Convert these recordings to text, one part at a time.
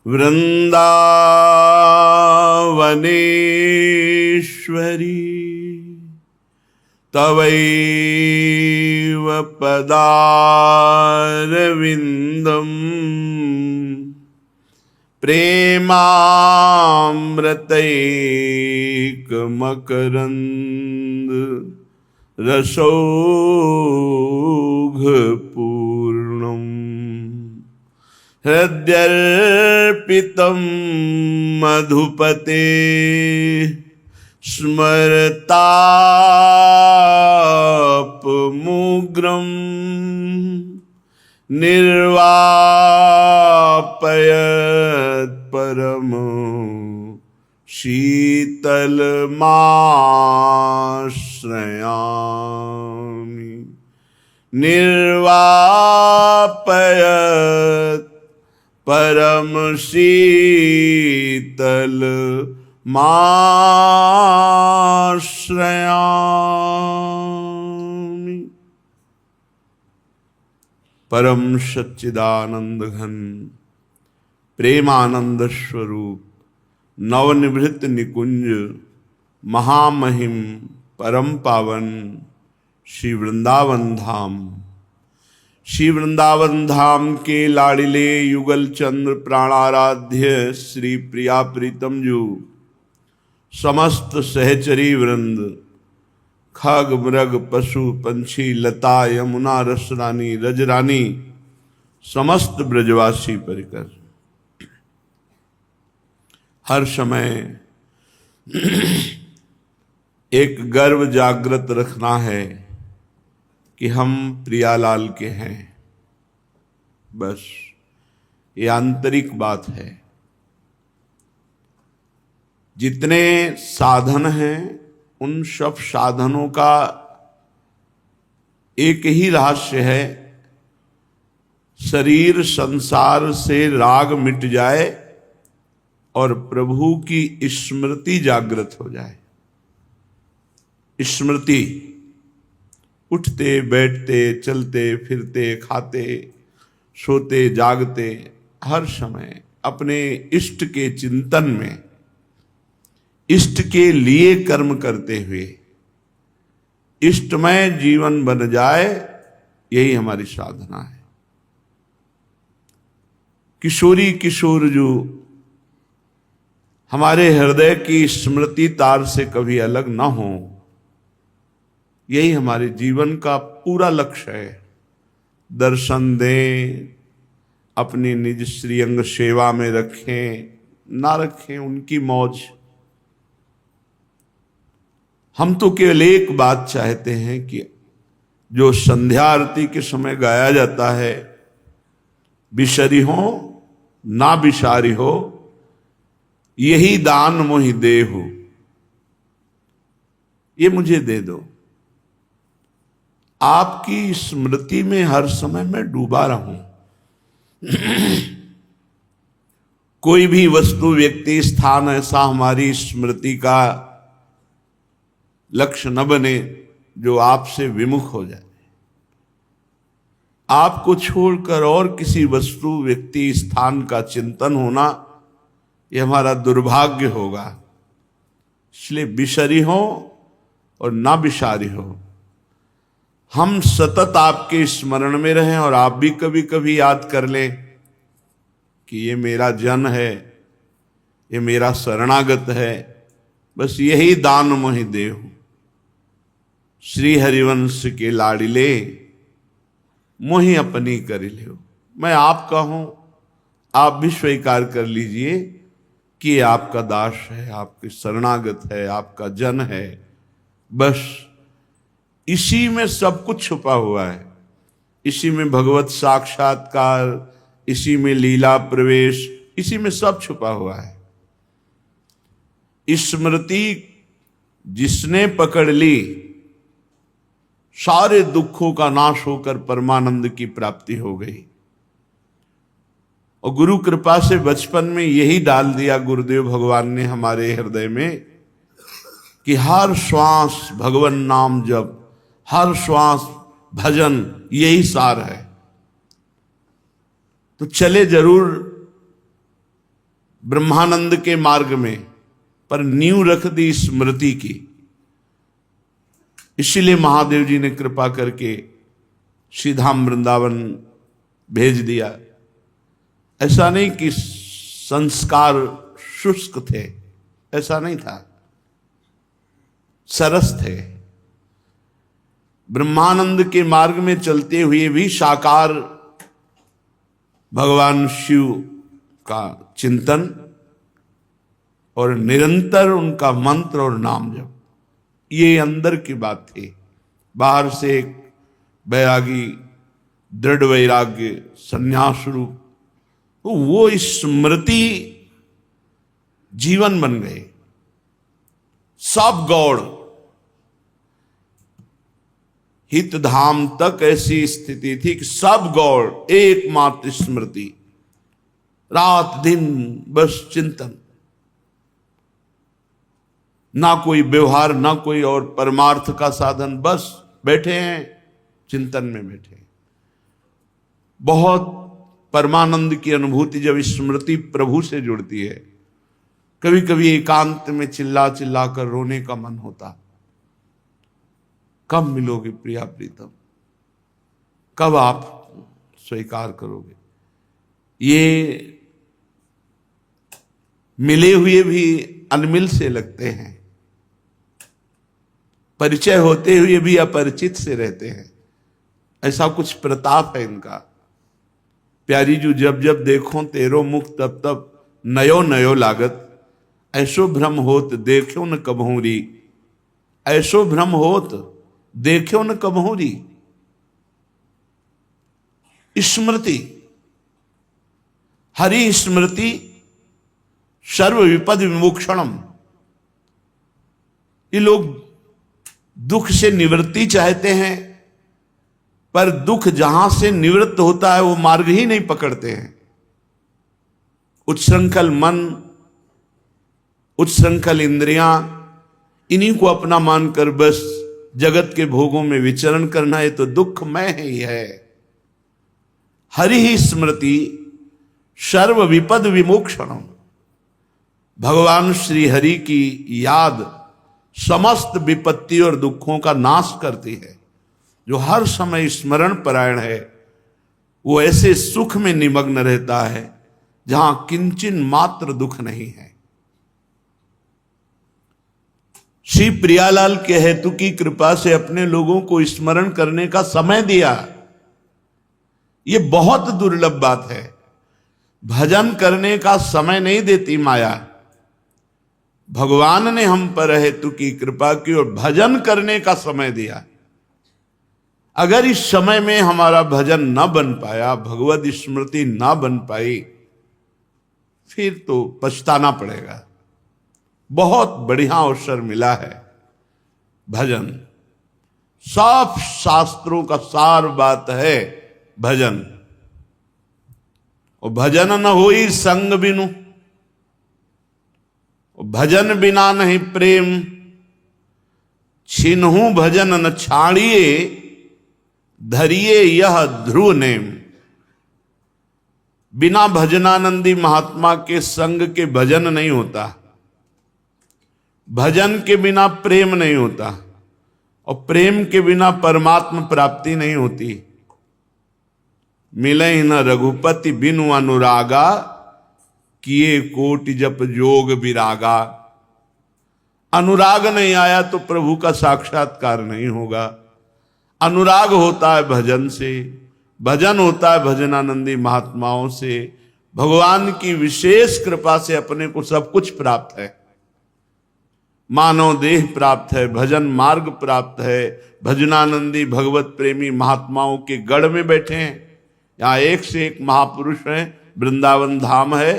वृंदावनेश्वरी तवैव पदारविन्दम् प्रेमामृतैकमकरन्द रसौघपूर्णम् हृद्यर्पितं मधुपते स्मरतापमुग्रं निर्वापयत् परम शीतलमाश्रयामि निर्वापयत् परम शीतलमाश्रयामि। परम सच्चिदानंद घन प्रेमानंद स्वरूप नवनिभृत निकुंज महामहिम परम पावन श्री वृंदावन धाम, श्री वृंदावन धाम के लाडिले युगल चंद्र प्राणाराध्य श्री प्रिया प्रीतम जू, समस्त सहचरी वृंद, खग मृग पशु पंछी लता यमुना रसरानी रजरानी, समस्त ब्रजवासी परिकर, हर समय एक गर्व जागृत रखना है कि हम प्रियालाल के हैं। बस ये आंतरिक बात है। जितने साधन हैं उन सब साधनों का एक ही रहस्य है, शरीर संसार से राग मिट जाए और प्रभु की स्मृति जागृत हो जाए। स्मृति, उठते बैठते चलते फिरते खाते सोते जागते हर समय अपने इष्ट के चिंतन में, इष्ट के लिए कर्म करते हुए इष्टमय जीवन बन जाए, यही हमारी साधना है। किशोरी किशोर जो हमारे हृदय की स्मृति तार से कभी अलग न हो, यही हमारे जीवन का पूरा लक्ष्य है। दर्शन दें, अपनी निज श्रीअंग सेवा में रखें ना रखें उनकी मौज। हम तो केवल एक बात चाहते हैं कि जो संध्या आरती के समय गाया जाता है, बिसरी हो ना बिसारी हो, यही दान मोहि देहु, ये मुझे दे दो। आपकी स्मृति में हर समय मैं डूबा रहूं। कोई भी वस्तु व्यक्ति स्थान ऐसा हमारी स्मृति का लक्ष्य न बने जो आपसे विमुख हो जाए। आपको छोड़कर और किसी वस्तु व्यक्ति स्थान का चिंतन होना, यह हमारा दुर्भाग्य होगा। इसलिए बिसरी हो और ना बिसारी हो, हम सतत आपके स्मरण में रहें और आप भी कभी कभी याद कर लें कि ये मेरा जन है, ये मेरा शरणागत है। बस यही दान मोहि देहु। श्री हरिवंश के लाडिले मोहि अपनी करि लेहु। मैं आपका हूं, आप भी स्वीकार कर लीजिए कि ये आपका दास है, आपके शरणागत है, आपका जन है। बस इसी में सब कुछ छुपा हुआ है। इसी में भगवत साक्षात्कार, इसी में लीला प्रवेश, इसी में सब छुपा हुआ है। स्मृति जिसने पकड़ ली, सारे दुखों का नाश होकर परमानंद की प्राप्ति हो गई। और गुरु कृपा से बचपन में यही डाल दिया गुरुदेव भगवान ने हमारे हृदय में कि हर श्वास भगवान नाम जप, हर श्वास भजन, यही सार है। तो चले जरूर ब्रह्मानंद के मार्ग में, पर नींव रख दी स्मृति की। इसीलिए महादेव जी ने कृपा करके श्रीधाम वृंदावन भेज दिया। ऐसा नहीं कि संस्कार शुष्क थे, ऐसा नहीं था, सरस थे। ब्रह्मानंद के मार्ग में चलते हुए भी साकार भगवान शिव का चिंतन और निरंतर उनका मंत्र और नाम जप, ये अंदर की बात थी। बाहर से एक वैरागी, दृढ़ वैराग्य, संन्यास रूप, तो वो स्मृति जीवन बन गए। सब गौड़ हित धाम तक ऐसी स्थिति थी कि सब गौड़ एकमात्र स्मृति, रात दिन बस चिंतन, ना कोई व्यवहार, ना कोई और परमार्थ का साधन, बस बैठे हैं चिंतन में बैठे। बहुत परमानंद की अनुभूति जब स्मृति प्रभु से जुड़ती है। कभी कभी एकांत में चिल्ला चिल्ला कर रोने का मन होता, कब मिलोगे प्रिया प्रीतम, कब आप स्वीकार करोगे। ये मिले हुए भी अनमिल से लगते हैं, परिचय होते हुए भी अपरिचित से रहते हैं। ऐसा कुछ प्रताप है इनका। प्यारी जू जब जब देखो तेरो मुख तब तब नयो नयो लागत, ऐसो भ्रम होत देखो न कबहूरी, ऐसो भ्रम होत देखो न कबहूरी। स्मृति, हरि स्मृति सर्व विपद विमोक्षणम। ये लोग दुख से निवृत्ति चाहते हैं, पर दुख जहां से निवृत्त होता है वो मार्ग ही नहीं पकड़ते हैं। उच्छृंखल मन, उच्छृंखल इंद्रियां, इन्हीं को अपना मानकर बस जगत के भोगों में विचरण करना, ये तो दुखमय ही है। हरि ही स्मृति सर्व विपद विमोक्षणम। भगवान श्री हरि की याद समस्त विपत्ति और दुखों का नाश करती है। जो हर समय स्मरण परायण है वो ऐसे सुख में निमग्न रहता है जहां किंचन मात्र दुख नहीं है। श्री प्रियालाल के हेतु की कृपा से अपने लोगों को स्मरण करने का समय दिया, ये बहुत दुर्लभ बात है। भजन करने का समय नहीं देती माया। भगवान ने हम पर हेतु की कृपा की और भजन करने का समय दिया। अगर इस समय में हमारा भजन न बन पाया, भगवत स्मृति न बन पाई, फिर तो पछताना पड़ेगा। बहुत बढ़िया अवसर मिला है भजन। सब शास्त्रों का सार बात है भजन। और भजन न होई संग बिनु, भजन बिना नहीं प्रेम, छिन्हु भजन न छाड़िए, धरिए यह ध्रुव नेम। बिना भजनानंदी महात्मा के संग के भजन नहीं होता, भजन के बिना प्रेम नहीं होता, और प्रेम के बिना परमात्मा प्राप्ति नहीं होती। मिले न रघुपति बिनु अनुरागा, किए कोटि जप जोग विरागा। अनुराग नहीं आया तो प्रभु का साक्षात्कार नहीं होगा। अनुराग होता है भजन से, भजन होता है भजनानंदी महात्माओं से। भगवान की विशेष कृपा से अपने को सब कुछ प्राप्त है। मानव देह प्राप्त है, भजन मार्ग प्राप्त है, भजनानंदी भगवत प्रेमी महात्माओं के गढ़ में बैठे हैं। यहाँ एक से एक महापुरुष हैं, वृंदावन धाम है।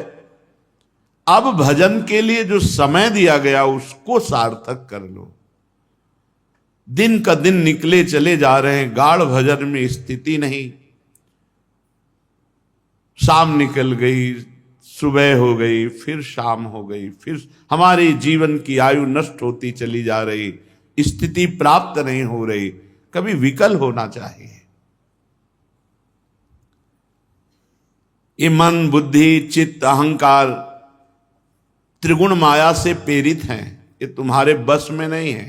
अब भजन के लिए जो समय दिया गया उसको सार्थक कर लो। दिन का दिन निकले चले जा रहे हैं, गाढ़ भजन में स्थिति नहीं। शाम निकल गई, सुबह हो गई, फिर शाम हो गई, फिर हमारे जीवन की आयु नष्ट होती चली जा रही, स्थिति प्राप्त नहीं हो रही। कभी विकल होना चाहिए। ये मन, बुद्धि, चित्त, अहंकार त्रिगुण माया से प्रेरित हैं, ये तुम्हारे बस में नहीं है।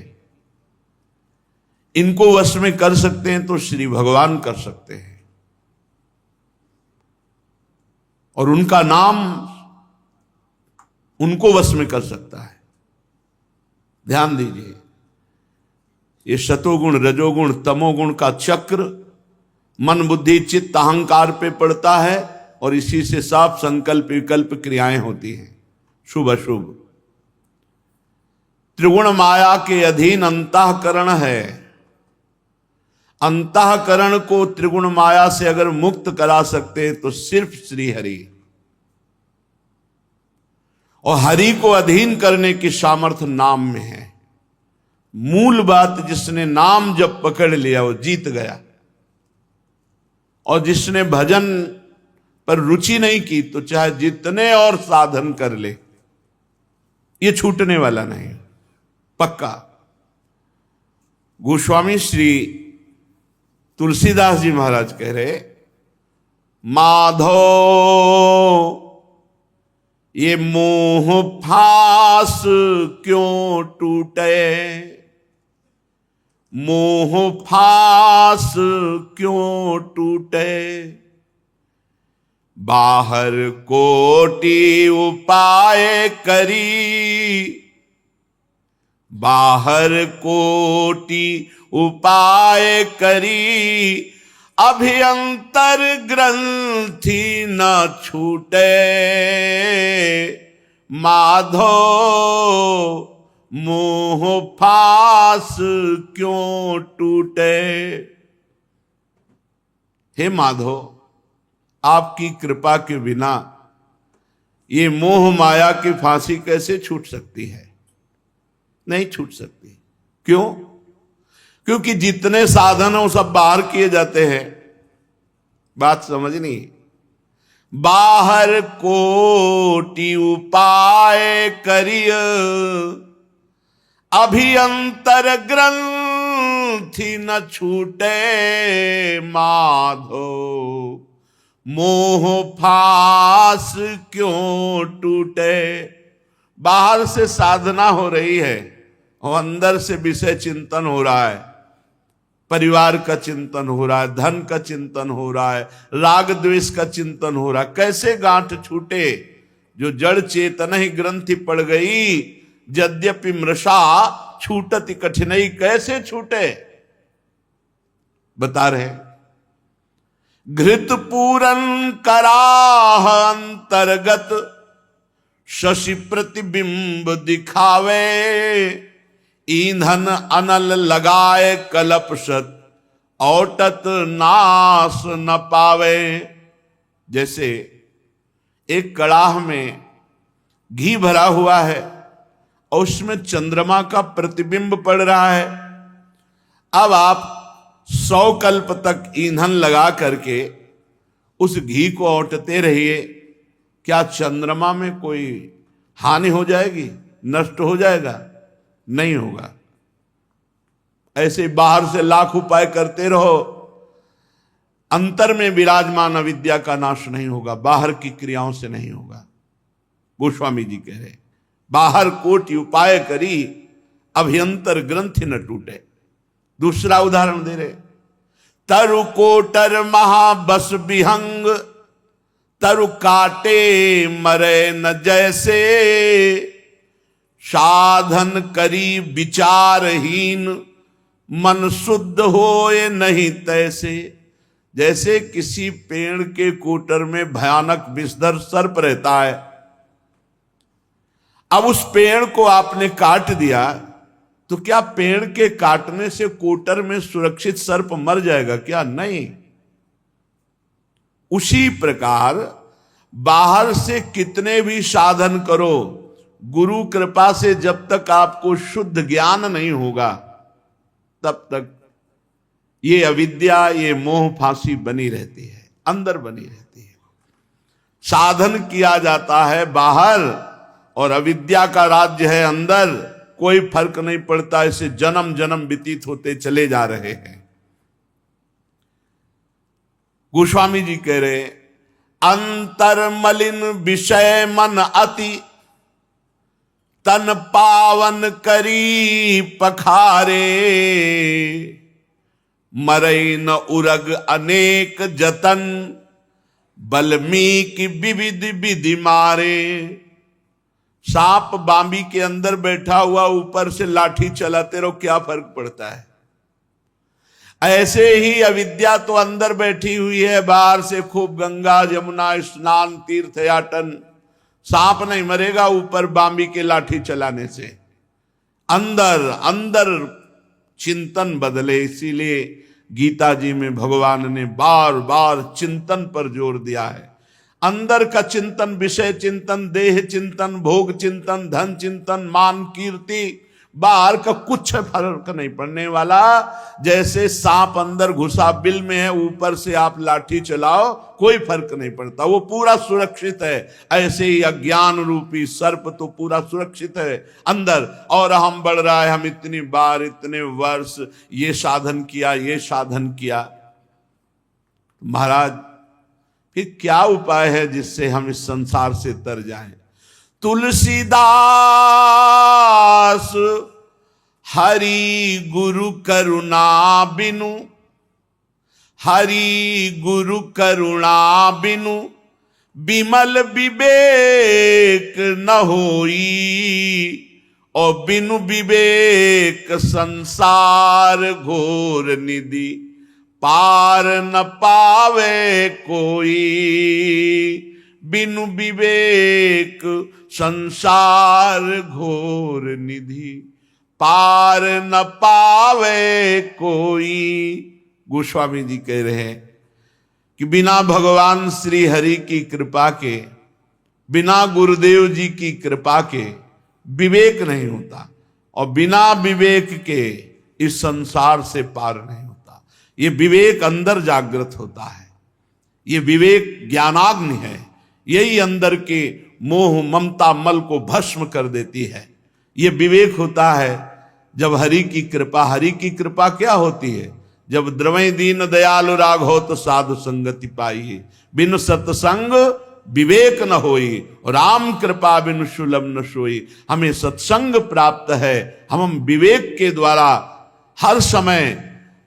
इनको वश में कर सकते हैं तो श्री भगवान कर सकते हैं, और उनका नाम उनको वश में कर सकता है। ध्यान दीजिए, ये सतोगुण रजोगुण तमोगुण का चक्र मन बुद्धि चित्त अहंकार पे पड़ता है, और इसी से सब संकल्प विकल्प क्रियाएं होती हैं, शुभ अशुभ। त्रिगुण माया के अधीन अंतःकरण है। अंतःकरण को त्रिगुण माया से अगर मुक्त करा सकते हैं तो सिर्फ श्री हरि, और हरि को अधीन करने की सामर्थ्य नाम में है। मूल बात, जिसने नाम जब पकड़ लिया वो जीत गया, और जिसने भजन पर रुचि नहीं की तो चाहे जितने और साधन कर ले, ये छूटने वाला नहीं, पक्का। गोस्वामी श्री तुलसीदास जी महाराज कह रहे, माधो ये मोह फास क्यों टूटे, मोह फास क्यों टूटे, बाहर कोटि उपाय करी, बाहर कोटि उपाय करी, अभ्यंतर ग्रंथि न छूटे, माधो मोह फास क्यों टूटे। हे माधो, आपकी कृपा के बिना ये मोह माया की फांसी कैसे छूट सकती है? नहीं छूट सकती। क्यों? क्योंकि जितने साधन हैं वो सब बाहर किए जाते हैं। बात समझनी, बाहर कोटि उपाय करिय, अभ्यंतर ग्रंथि न छूटे, माधो मोह फास क्यों टूटे। बाहर से साधना हो रही है और अंदर से विषय चिंतन हो रहा है, परिवार का चिंतन हो रहा है, धन का चिंतन हो रहा है, राग द्वेष का चिंतन हो रहा है। कैसे गांठ छूटे? जो जड़ चेतन ही ग्रंथि पड़ गई, यद्यपि मृषा छूटति कठिनाई, कैसे छूटे? बता रहे, घृत पूरन कराह अंतर्गत, शशि प्रतिबिंब दिखावे, ईंधन अनल लगाए कलपशत, औटत नाश न पावे। जैसे एक कड़ाह में घी भरा हुआ है और उसमें चंद्रमा का प्रतिबिंब पड़ रहा है। अब आप 100 कल्प तक ईंधन लगा करके उस घी को औटते रहिए, क्या चंद्रमा में कोई हानि हो जाएगी? नष्ट हो जाएगा? नहीं होगा। ऐसे बाहर से लाख उपाय करते रहो, अंतर में विराजमान अविद्या का नाश नहीं होगा, बाहर की क्रियाओं से नहीं होगा। गोस्वामी जी कह रहे, बाहर कोटि उपाय करी, अभ्यंतर ग्रंथि न टूटे। दूसरा उदाहरण दे रहे, तरु कोटर महाबस विहंग, तरु काटे मरे न जैसे, साधन करी विचारहीन, मन शुद्ध होए नहीं तैसे। जैसे किसी पेड़ के कोटर में भयानक विषधर सर्प रहता है, अब उस पेड़ को आपने काट दिया तो क्या पेड़ के काटने से कोटर में सुरक्षित सर्प मर जाएगा क्या? नहीं। उसी प्रकार बाहर से कितने भी साधन करो, गुरु कृपा से जब तक आपको शुद्ध ज्ञान नहीं होगा तब तक ये अविद्या, ये मोह फांसी बनी रहती है, अंदर बनी रहती है। साधन किया जाता है बाहर और अविद्या का राज्य है अंदर, कोई फर्क नहीं पड़ता। इसे जन्म जन्म व्यतीत होते चले जा रहे हैं। गोस्वामी जी कह रहे, अंतर मलिन विषय मन अति, तन पावन करी पखारे, मरई न उरग अनेक जतन, बल्मीकि विविध विधि मारे। सांप बांबी के अंदर बैठा हुआ ऊपर से लाठी चलाते रहो, क्या फर्क पड़ता है। ऐसे ही अविद्या तो अंदर बैठी हुई है, बाहर से खूब गंगा जमुना स्नान तीर्थयाटन, सांप नहीं मरेगा ऊपर बांबी के लाठी चलाने से। अंदर अंदर चिंतन बदले। इसीलिए गीता जी में भगवान ने बार बार चिंतन पर जोर दिया है। अंदर का चिंतन, विषय चिंतन, देह चिंतन, भोग चिंतन, धन चिंतन, मान कीर्ति, बाहर का कुछ फर्क नहीं पड़ने वाला। जैसे सांप अंदर घुसा बिल में है, ऊपर से आप लाठी चलाओ कोई फर्क नहीं पड़ता, वो पूरा सुरक्षित है। ऐसे ही अज्ञान रूपी सर्प तो पूरा सुरक्षित है अंदर, और हम बढ़ रहा है, हम इतनी बार इतने वर्ष ये साधन किया, ये साधन किया। महाराज फिर क्या उपाय है जिससे हम इस संसार से तर जाएं। तुलसीदास हरि गुरु करुणा बिनु, हरि गुरु करुणा बिनु, बिमल विवेक न होई, और बिनु विवेक संसार घोर निधि, पार न पावे कोई। बिनु विवेक संसार घोर निधि, पार न पावे कोई। गोस्वामी जी कह रहे हैं कि बिना भगवान श्री हरि की कृपा के, बिना गुरुदेव जी की कृपा के विवेक नहीं होता, और बिना विवेक के इस संसार से पार नहीं होता। ये विवेक अंदर जागृत होता है, ये विवेक ज्ञानाग्नि है, यही अंदर के मोह ममता मल को भस्म कर देती है। ये विवेक होता है जब हरि की कृपा। हरि की कृपा क्या होती है? जब द्रवै दीन दयालु राग हो तो साधु संगति पाइए, बिनु सत्संग विवेक न होई, राम कृपा बिनु सुलभ न सोई। हमें सत्संग प्राप्त है, हम विवेक के द्वारा हर समय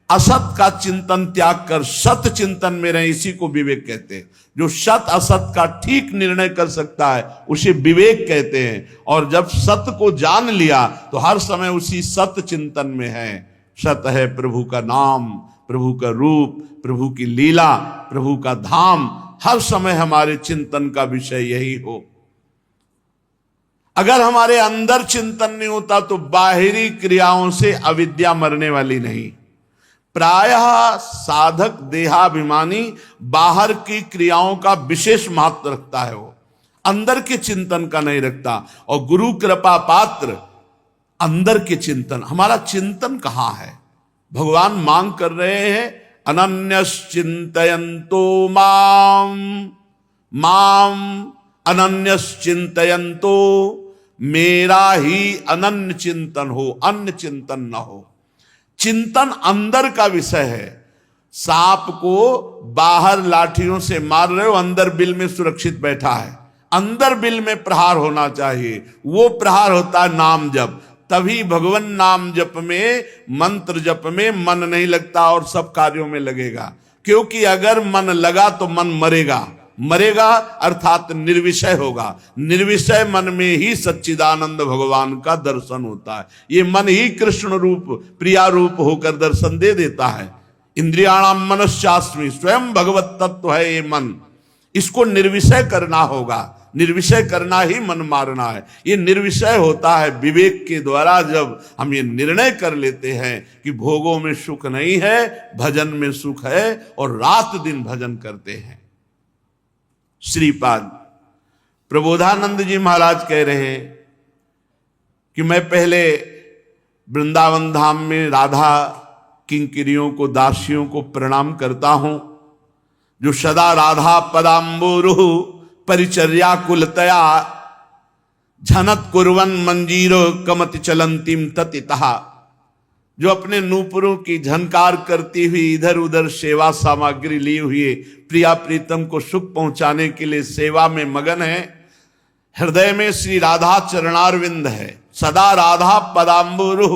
असत का चिंतन त्याग कर सत चिंतन में रहे, इसी को विवेक कहते हैं। जो सत असत का ठीक निर्णय कर सकता है उसे विवेक कहते हैं। और जब सत को जान लिया तो हर समय उसी सत चिंतन में है। सत है प्रभु का नाम, प्रभु का रूप, प्रभु की लीला, प्रभु का धाम, हर समय हमारे चिंतन का विषय यही हो। अगर हमारे अंदर चिंतन नहीं होता तो बाहरी क्रियाओं से अविद्या मरने वाली नहीं। प्रायः साधक देहाभिमानी बाहर की क्रियाओं का विशेष महत्व रखता है, वो अंदर के चिंतन का नहीं रखता। और गुरु कृपा पात्र अंदर के चिंतन, हमारा चिंतन कहाँ है? भगवान मांग कर रहे हैं, अनन्यश्चिन्तयन्तो माम, माम अनन्यश्चिन्तयन्तो, मेरा ही अनन्य चिंतन हो, अन्य चिंतन न हो। चिंतन अंदर का विषय है। सांप को बाहर लाठियों से मार रहे हो, अंदर बिल में सुरक्षित बैठा है। अंदर बिल में प्रहार होना चाहिए, वो प्रहार होता है नाम जप। तभी भगवान नाम जप में, मंत्र जप में मन नहीं लगता और सब कार्यों में लगेगा। क्योंकि अगर मन लगा तो मन मरेगा, मरेगा अर्थात निर्विषय होगा। निर्विषय मन में ही सच्चिदानंद भगवान का दर्शन होता है। ये मन ही कृष्ण रूप, प्रिया रूप होकर दर्शन दे देता है। इंद्रियाणाम मनश्चास्मि, स्वयं भगवत तत्व है ये मन। इसको निर्विषय करना होगा, निर्विषय करना ही मन मारना है। ये निर्विषय होता है विवेक के द्वारा। जब हम ये निर्णय कर लेते हैं कि भोगों में सुख नहीं है, भजन में सुख है, और रात दिन भजन करते हैं। श्रीपाद प्रबोधानंद जी महाराज कह रहे हैं कि मैं पहले वृंदावन धाम में राधा किंकिरियों को, दासियों को प्रणाम करता हूं, जो सदा राधा पदाम्बोरुह परिचर्या कुलतया झनत कुर्वन मंजीरो कमति चलंतिम ततितः। जो अपने नूपुरों की झनकार करती हुई इधर उधर सेवा सामग्री ली हुई प्रिया प्रीतम को सुख पहुंचाने के लिए सेवा में मगन है। हृदय में श्री राधा चरणारविंद है, सदा राधा पदाम्बुरुह।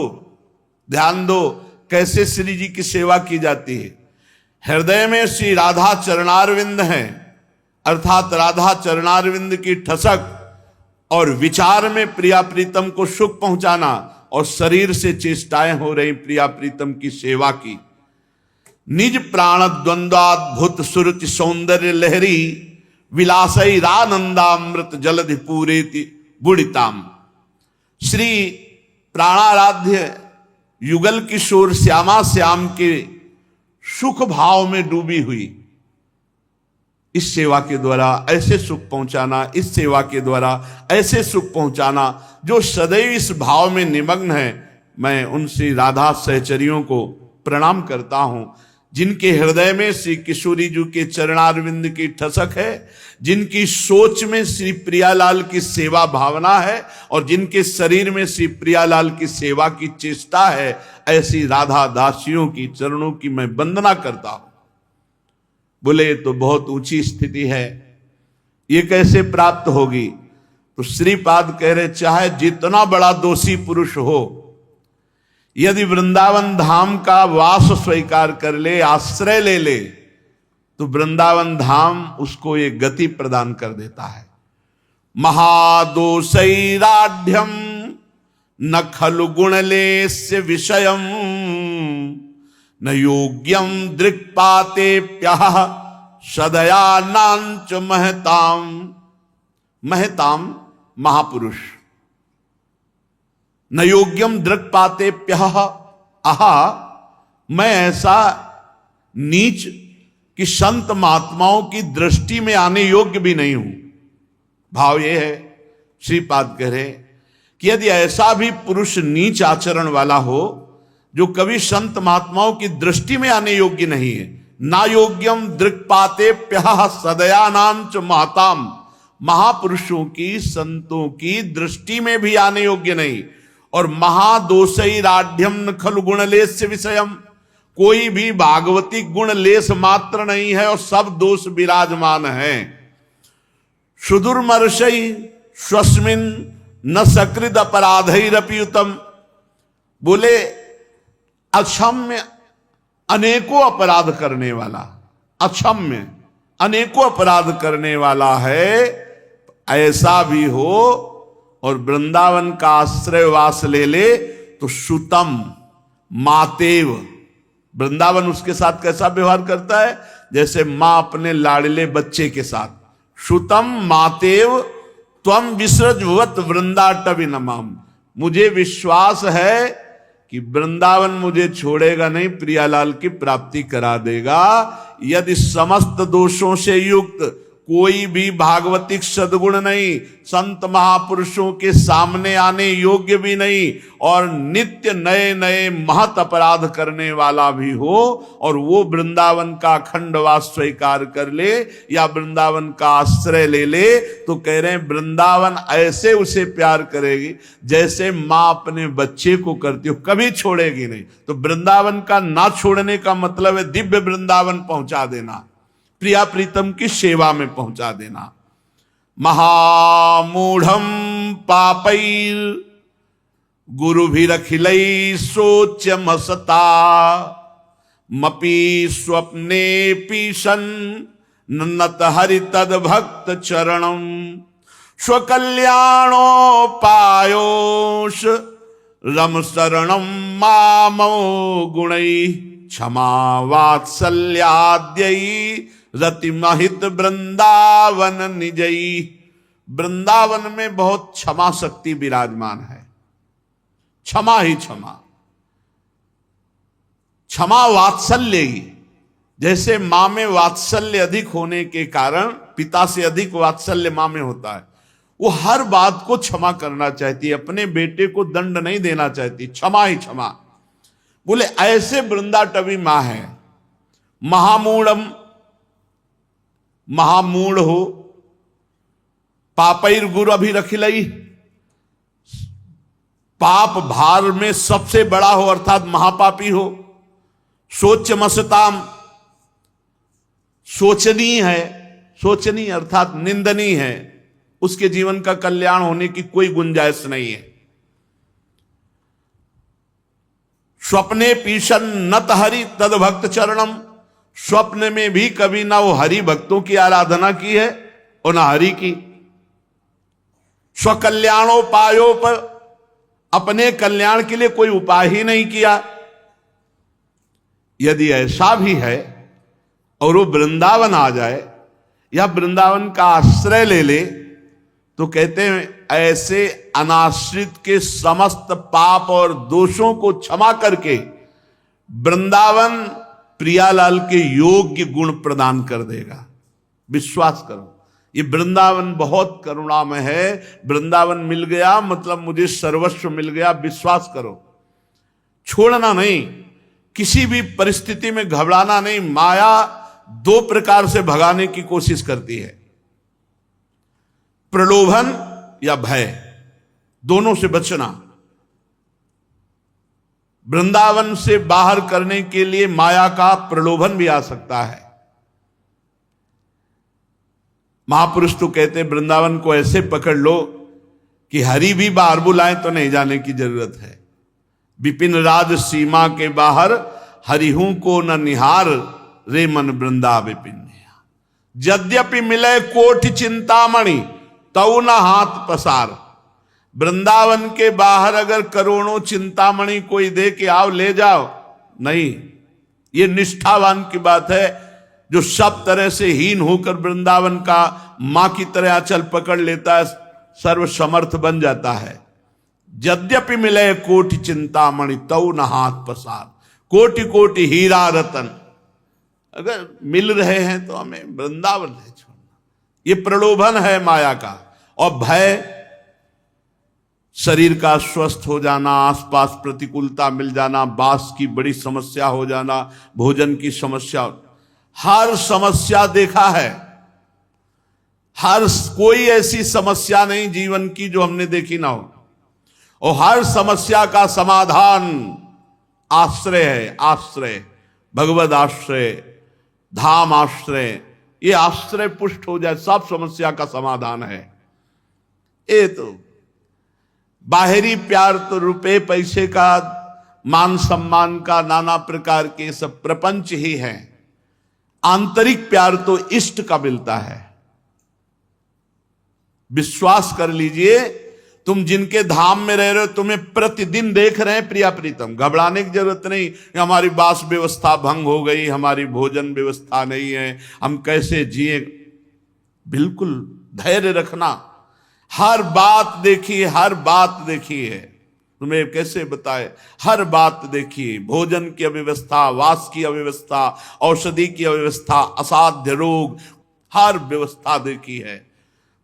ध्यान दो कैसे श्री जी की सेवा की जाती है। हृदय में श्री राधा चरणारविंद है, अर्थात राधा चरणारविंद की ठसक, और विचार में प्रिया प्रीतम को सुख पहुंचाना, और शरीर से चेष्टाएं हो रही प्रिया प्रीतम की सेवा की। निज प्राण द्वंद्वाद्भुत सुरुचि सौंदर्य लहरी, विलासई रानंदामृत जलधि पूरेति बुड़िताम। श्री प्राणाराध्य युगल किशोर श्यामा श्याम के सुख भाव में डूबी हुई इस सेवा के द्वारा ऐसे सुख पहुंचाना, इस सेवा के द्वारा ऐसे सुख पहुंचाना, जो सदैव इस भाव में निमग्न है। मैं उन श्री राधा सहचरियों को प्रणाम करता हूं, जिनके हृदय में श्री किशोरी जी के चरणारविंद की ठसक है, जिनकी सोच में श्री प्रियालाल की सेवा भावना है, और जिनके शरीर में श्री प्रियालाल की सेवा की चेष्टा है। ऐसी राधा दासियों की चरणों की मैं वंदना करता हूं। बोले तो बहुत ऊंची स्थिति है, ये कैसे प्राप्त होगी? तो श्रीपाद कह रहे, चाहे जितना बड़ा दोषी पुरुष हो, यदि वृंदावन धाम का वास स्वीकार कर ले, आश्रय ले ले, तो वृंदावन धाम उसको एक गति प्रदान कर देता है। महादोषैराढ्यम न खलु गुणलेस्य विषयम, न योग्यम दृक्पातेप्यः सदयानांच महताम। महताम महापुरुष। न योग्यम दृक्पातेप्यः आहा, मैं ऐसा नीच कि संत महात्माओं की दृष्टि में आने योग्य भी नहीं हूं। भाव यह है, श्रीपाद कह रहे कि यदि ऐसा भी पुरुष नीच आचरण वाला हो जो कभी संत महात्माओं की दृष्टि में आने योग्य नहीं है, ना योग्यम दृक्पातेप्यः सदयानां च महताम, महापुरुषों की संतों की दृष्टि में भी आने योग्य नहीं, और महादोषैराढ्यम न खलु गुणलेस्य विषयम, कोई भी भागवतिक गुण लेस मात्र नहीं है और सब दोष विराजमान है। सुदुर्मर्षै स्वस्मिन न सकृद अपराधैरपियुतम, बोले अक्षम्य अनेकों अपराध करने वाला, अक्षम्य अनेकों अपराध करने वाला है, ऐसा भी हो और वृंदावन का आश्रय वास ले ले तो सुतम मातेव। वृंदावन उसके साथ कैसा व्यवहार करता है? जैसे मां अपने लाडले बच्चे के साथ। सुतम मातेव त्वम विसृजवत वृंदाटवी नमाम, मुझे विश्वास है कि वृंदावन मुझे छोड़ेगा नहीं, प्रियालाल की प्राप्ति करा देगा। यदि समस्त दोषों से युक्त कोई भी भागवतिक सद्गुण नहीं, संत महापुरुषों के सामने आने योग्य भी नहीं, और नित्य नए नए महत अपराध करने वाला भी हो, और वो वृंदावन का अखंडवास स्वीकार कर ले या वृंदावन का आश्रय ले ले, तो कह रहे हैं वृंदावन ऐसे उसे प्यार करेगी जैसे माँ अपने बच्चे को करती हो, कभी छोड़ेगी नहीं। तो वृंदावन का ना छोड़ने का मतलब है दिव्य वृंदावन पहुंचा देना, प्रिया प्रीतम की सेवा में पहुंचा देना। महामूढ़म पापैर गुरुभिरखिलै सोच्यमसता, मपि स्वप्ने पीशन नन्नत हरि तद भक्त चरणम, स्वकल्याणोपायोष रम शरणम मामो गुणै, क्षमा वात्सल्याद्यई रतिमहित वृंदावन निजई। वृंदावन में बहुत क्षमा शक्ति विराजमान है, क्षमा ही क्षमा, क्षमा वात्सल्य ही। जैसे मां में वात्सल्य अधिक होने के कारण पिता से अधिक वात्सल्य मां में होता है, वो हर बात को क्षमा करना चाहती है, अपने बेटे को दंड नहीं देना चाहती, क्षमा ही क्षमा। बोले ऐसे वृंदाटवी मां है। महामूढ़म, महामूढ़ हो, पापैर गुरु अभिरखिलै, पाप भार में सबसे बड़ा हो अर्थात महापापी हो, सोच्यमसताम, सोचनीय है, सोचनीय अर्थात निंदनीय है, उसके जीवन का कल्याण होने की कोई गुंजाइश नहीं है। स्वप्ने पीशन नत हरि तद भक्त चरणम, स्वप्न में भी कभी ना वो हरि भक्तों की आराधना की है और ना हरि की। स्वकल्याणोपायों पर, अपने कल्याण के लिए कोई उपाय ही नहीं किया। यदि ऐसा भी है और वो वृंदावन आ जाए या वृंदावन का आश्रय ले ले, तो कहते हैं ऐसे अनाश्रित के समस्त पाप और दोषों को क्षमा करके वृंदावन प्रियालाल के योग्य गुण प्रदान कर देगा। विश्वास करो, ये वृंदावन बहुत करुणामय है। वृंदावन मिल गया मतलब मुझे सर्वस्व मिल गया। विश्वास करो, छोड़ना नहीं, किसी भी परिस्थिति में घबराना नहीं। माया दो प्रकार से भगाने की कोशिश करती है, प्रलोभन या भय, दोनों से बचना। वृंदावन से बाहर करने के लिए माया का प्रलोभन भी आ सकता है। महापुरुष तो कहते हैं वृंदावन को ऐसे पकड़ लो कि हरि भी बाहर बुलाए तो नहीं जाने की जरूरत है। विपिन राज सीमा के बाहर हरिहू को न निहार, रे मन वृंदा विपिन। यद्यपि मिले कोटि चिंतामणि तऊ न हाथ पसार। वृंदावन के बाहर अगर करोड़ों चिंतामणि कोई दे के आओ ले जाओ, नहीं। ये निष्ठावान की बात है जो सब तरह से हीन होकर वृंदावन का मां की तरह आंचल पकड़ लेता है, सर्वसमर्थ बन जाता है। यद्यपि मिले कोटि चिंतामणि तऊ न हाथ पसार। कोटि कोटि हीरा रतन अगर मिल रहे हैं तो हमें वृंदावन नहीं छोड़ना। ये प्रलोभन है माया का। और भय, शरीर का स्वस्थ हो जाना, आसपास प्रतिकूलता मिल जाना, बास की बड़ी समस्या हो जाना, भोजन की समस्या, हर समस्या देखा है। हर कोई ऐसी समस्या नहीं जीवन की जो हमने देखी ना हो। और हर समस्या का समाधान आश्रय है। आश्रय, भगवद आश्रय, धाम आश्रय। ये आश्रय पुष्ट हो जाए, सब समस्या का समाधान है। ये तो बाहरी प्यार तो रुपए पैसे का, मान सम्मान का, नाना प्रकार के सब प्रपंच ही है। आंतरिक प्यार तो इष्ट का मिलता है। विश्वास कर लीजिए, तुम जिनके धाम में रह रहे हो तुम्हें प्रतिदिन देख रहे हैं प्रिया प्रीतम। घबराने की जरूरत नहीं कि हमारी वास व्यवस्था भंग हो गई, हमारी भोजन व्यवस्था नहीं है, हम कैसे जिए। बिल्कुल धैर्य रखना। हर बात देखिए, हर बात देखिए। तुम्हें कैसे बताए, हर बात देखिए। भोजन की अव्यवस्था, वास की अव्यवस्था, औषधि की अव्यवस्था, असाध्य रोग, हर व्यवस्था देखी है।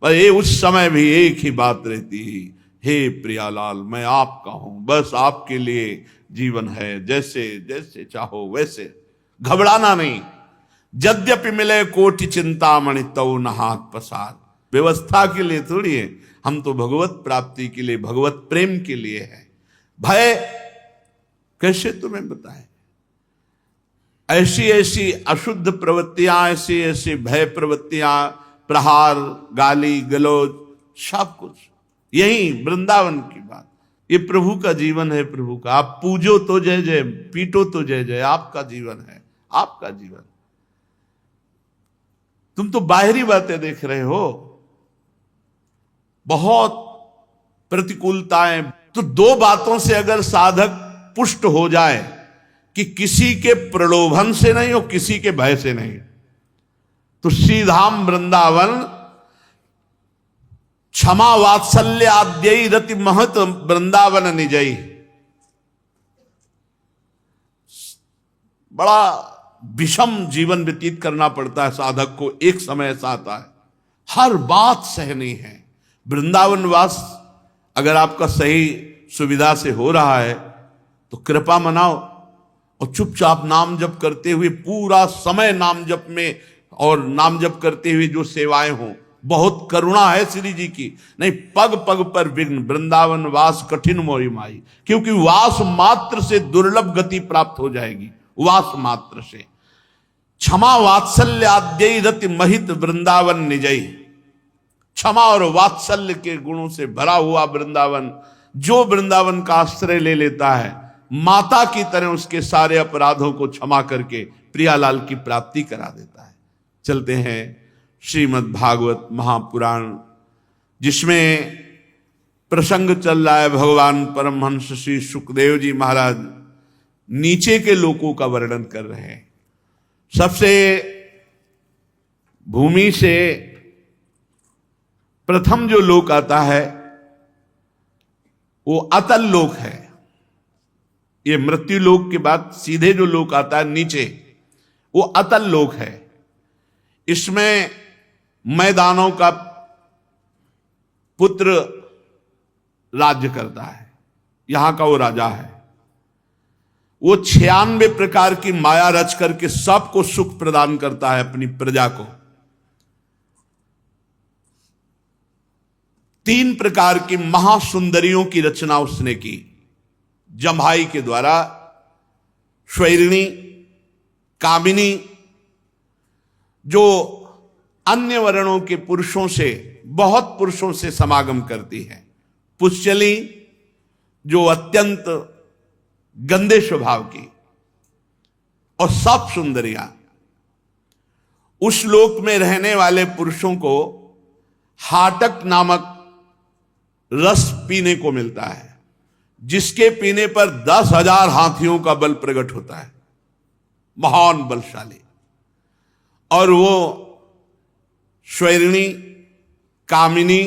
पर ये उस समय भी एक ही बात रहती है, हे प्रियालाल मैं आपका हूं, बस आपके लिए जीवन है, जैसे जैसे चाहो वैसे। घबराना नहीं। यद्यपि मिले कोटि चिंतामणि तऊ न हाथ पसार। व्यवस्था के लिए थोड़ी है, हम तो भगवत प्राप्ति के लिए, भगवत प्रेम के लिए है। भय कैसे तुम्हें बताएं, ऐसी ऐसी अशुद्ध प्रवृत्तियां, ऐसी ऐसी भय प्रवृत्तियां, प्रहार, गाली गलौज, सब कुछ यही वृंदावन की बात। ये प्रभु का जीवन है, प्रभु का। आप पूजो तो जय जय, पीटो तो जय जय, आपका जीवन है, आपका जीवन। तुम तो बाहरी बातें देख रहे हो, बहुत प्रतिकूलताएं। तो दो बातों से अगर साधक पुष्ट हो जाए कि किसी के प्रलोभन से नहीं और किसी के भय से नहीं, तो श्रीधाम वृंदावन क्षमा वात्सल्य आद्यई रति महत वृंदावन निजई। बड़ा विषम जीवन व्यतीत करना पड़ता है साधक को। एक समय ऐसा आता है हर बात सहनी है। वृंदावन वास अगर आपका सही सुविधा से हो रहा है तो कृपा मनाओ और चुपचाप नाम जप करते हुए पूरा समय नाम जप में, और नाम जप करते हुए जो सेवाएं हों। बहुत करुणा है श्री जी की। नहीं, पग पग पर विघ्न, वृंदावन वास कठिन मोहि माई। क्योंकि वास मात्र से दुर्लभ गति प्राप्त हो जाएगी, वास मात्र से। क्षमा वात्सल्य आद्यई रति महित वृंदावन निजई। क्षमा और वात्सल्य के गुणों से भरा हुआ वृंदावन, जो वृंदावन का आश्रय ले लेता है, माता की तरह उसके सारे अपराधों को क्षमा करके प्रियालाल की प्राप्ति करा देता है। चलते हैं श्रीमद् भागवत महापुराण, जिसमें प्रसंग चल रहा है भगवान परमहंस श्री सुखदेव जी महाराज नीचे के लोकों का वर्णन कर रहे हैं। सबसे भूमि से प्रथम जो लोक आता है वो अतल लोक है। ये मृत्यु लोक के बाद सीधे जो लोक आता है नीचे, वो अतल लोक है। इसमें मैदानों का पुत्र राज्य करता है, यहां का वो राजा है। वो 96 प्रकार की माया रच करके सबको सुख प्रदान करता है अपनी प्रजा को। 3 प्रकार की महासुंदरियों की रचना उसने की जम्भाई के द्वारा, स्वैरिणी, कामिनी, जो अन्य वर्णों के पुरुषों से, बहुत पुरुषों से समागम करती है, पुष्यली, जो अत्यंत गंदे स्वभाव की, और सब सुंदरियां। उस लोक में रहने वाले पुरुषों को हाटक नामक रस पीने को मिलता है, जिसके पीने पर 10,000 हाथियों का बल प्रकट होता है, महान बलशाली। और वो स्वैरिणी, कामिनी,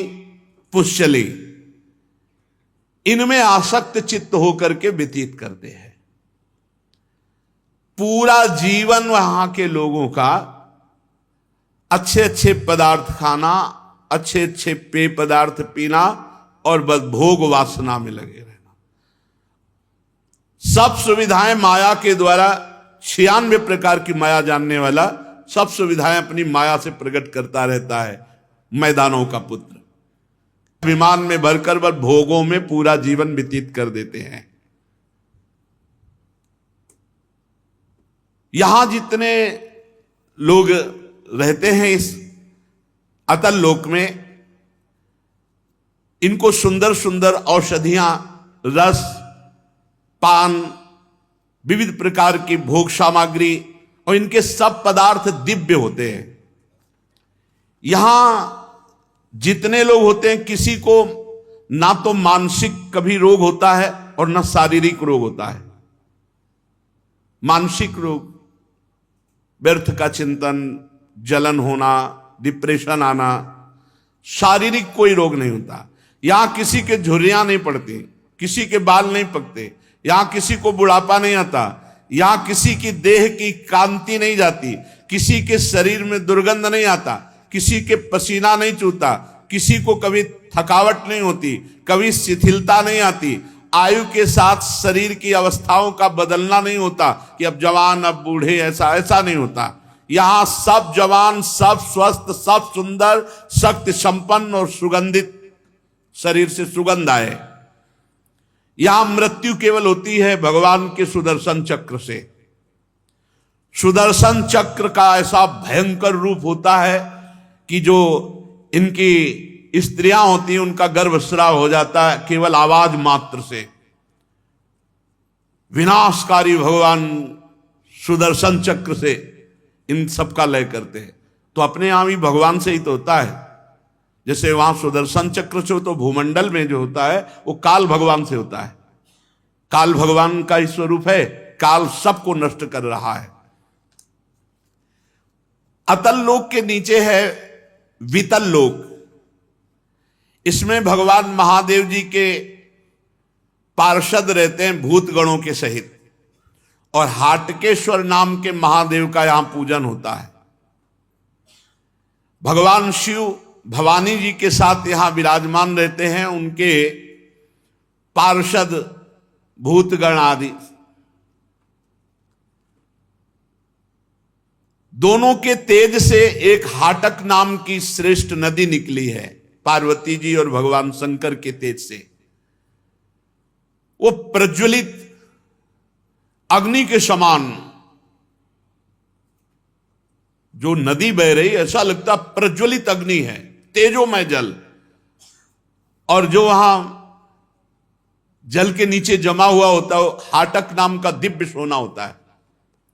पुष्यली, इनमें आसक्त चित्त होकर के व्यतीत करते हैं। पूरा जीवन वहां के लोगों का अच्छे अच्छे पदार्थ खाना, अच्छे अच्छे पेय पदार्थ पीना और बस भोग वासना में लगे रहना। सब सुविधाएं माया के द्वारा, 96 प्रकार की माया जानने वाला सब सुविधाएं अपनी माया से प्रकट करता रहता है। मैदानों का पुत्र विमान में भरकर वह भोगों में पूरा जीवन व्यतीत कर देते हैं। यहां जितने लोग रहते हैं इस अतल लोक में, इनको सुंदर सुंदर औषधियां, रस, पान, विविध प्रकार की भोग सामग्री, और इनके सब पदार्थ दिव्य होते हैं। यहां जितने लोग होते हैं, किसी को ना तो मानसिक कभी रोग होता है और ना शारीरिक रोग होता है। मानसिक रोग, व्यर्थ का चिंतन, जलन होना, डिप्रेशन आना, शारीरिक कोई रोग नहीं होता। यहां किसी के झुर्रियां नहीं पड़ती, किसी के बाल नहीं पकते, यहां किसी को बुढ़ापा नहीं आता, यहां किसी की देह की कांति नहीं जाती, किसी के शरीर में दुर्गंध नहीं आता, किसी के पसीना नहीं चूता, किसी को कभी थकावट नहीं होती, कभी शिथिलता नहीं आती। आयु के साथ शरीर की अवस्थाओं का बदलना नहीं होता कि अब जवान अब बूढ़े, ऐसा नहीं होता। यहां सब जवान, सब स्वस्थ, सब सुंदर, शक्ति संपन्न और सुगंधित शरीर से सुगंध आए। यहां मृत्यु केवल होती है भगवान के सुदर्शन चक्र से। सुदर्शन चक्र का ऐसा भयंकर रूप होता है कि जो इनकी स्त्रियां होती हैं उनका गर्भस्राव हो जाता है केवल आवाज मात्र से। विनाशकारी भगवान सुदर्शन चक्र से इन सबका लय करते हैं। तो अपने यहां भी भगवान से ही तो होता है। जैसे वहां सुदर्शन चक्र से हो तो भूमंडल में जो होता है वो काल भगवान से होता है। काल भगवान का ही स्वरूप है, काल सबको नष्ट कर रहा है। अतल लोक के नीचे है वितल लोक। इसमें भगवान महादेव जी के पार्षद रहते हैं भूत गणों के सहित, और हाटकेश्वर नाम के महादेव का यहां पूजन होता है। भगवान शिव भवानी जी के साथ यहां विराजमान रहते हैं, उनके पार्षद भूतगण आदि। दोनों के तेज से एक हाटक नाम की श्रेष्ठ नदी निकली है, पार्वती जी और भगवान शंकर के तेज से। वो प्रज्वलित अग्नि के समान जो नदी बह रही, ऐसा लगता प्रज्वलित अग्नि है, तेजोमय जल, और जो वहां जल के नीचे जमा हुआ होता है हाटक नाम का दिव्य सोना होता है,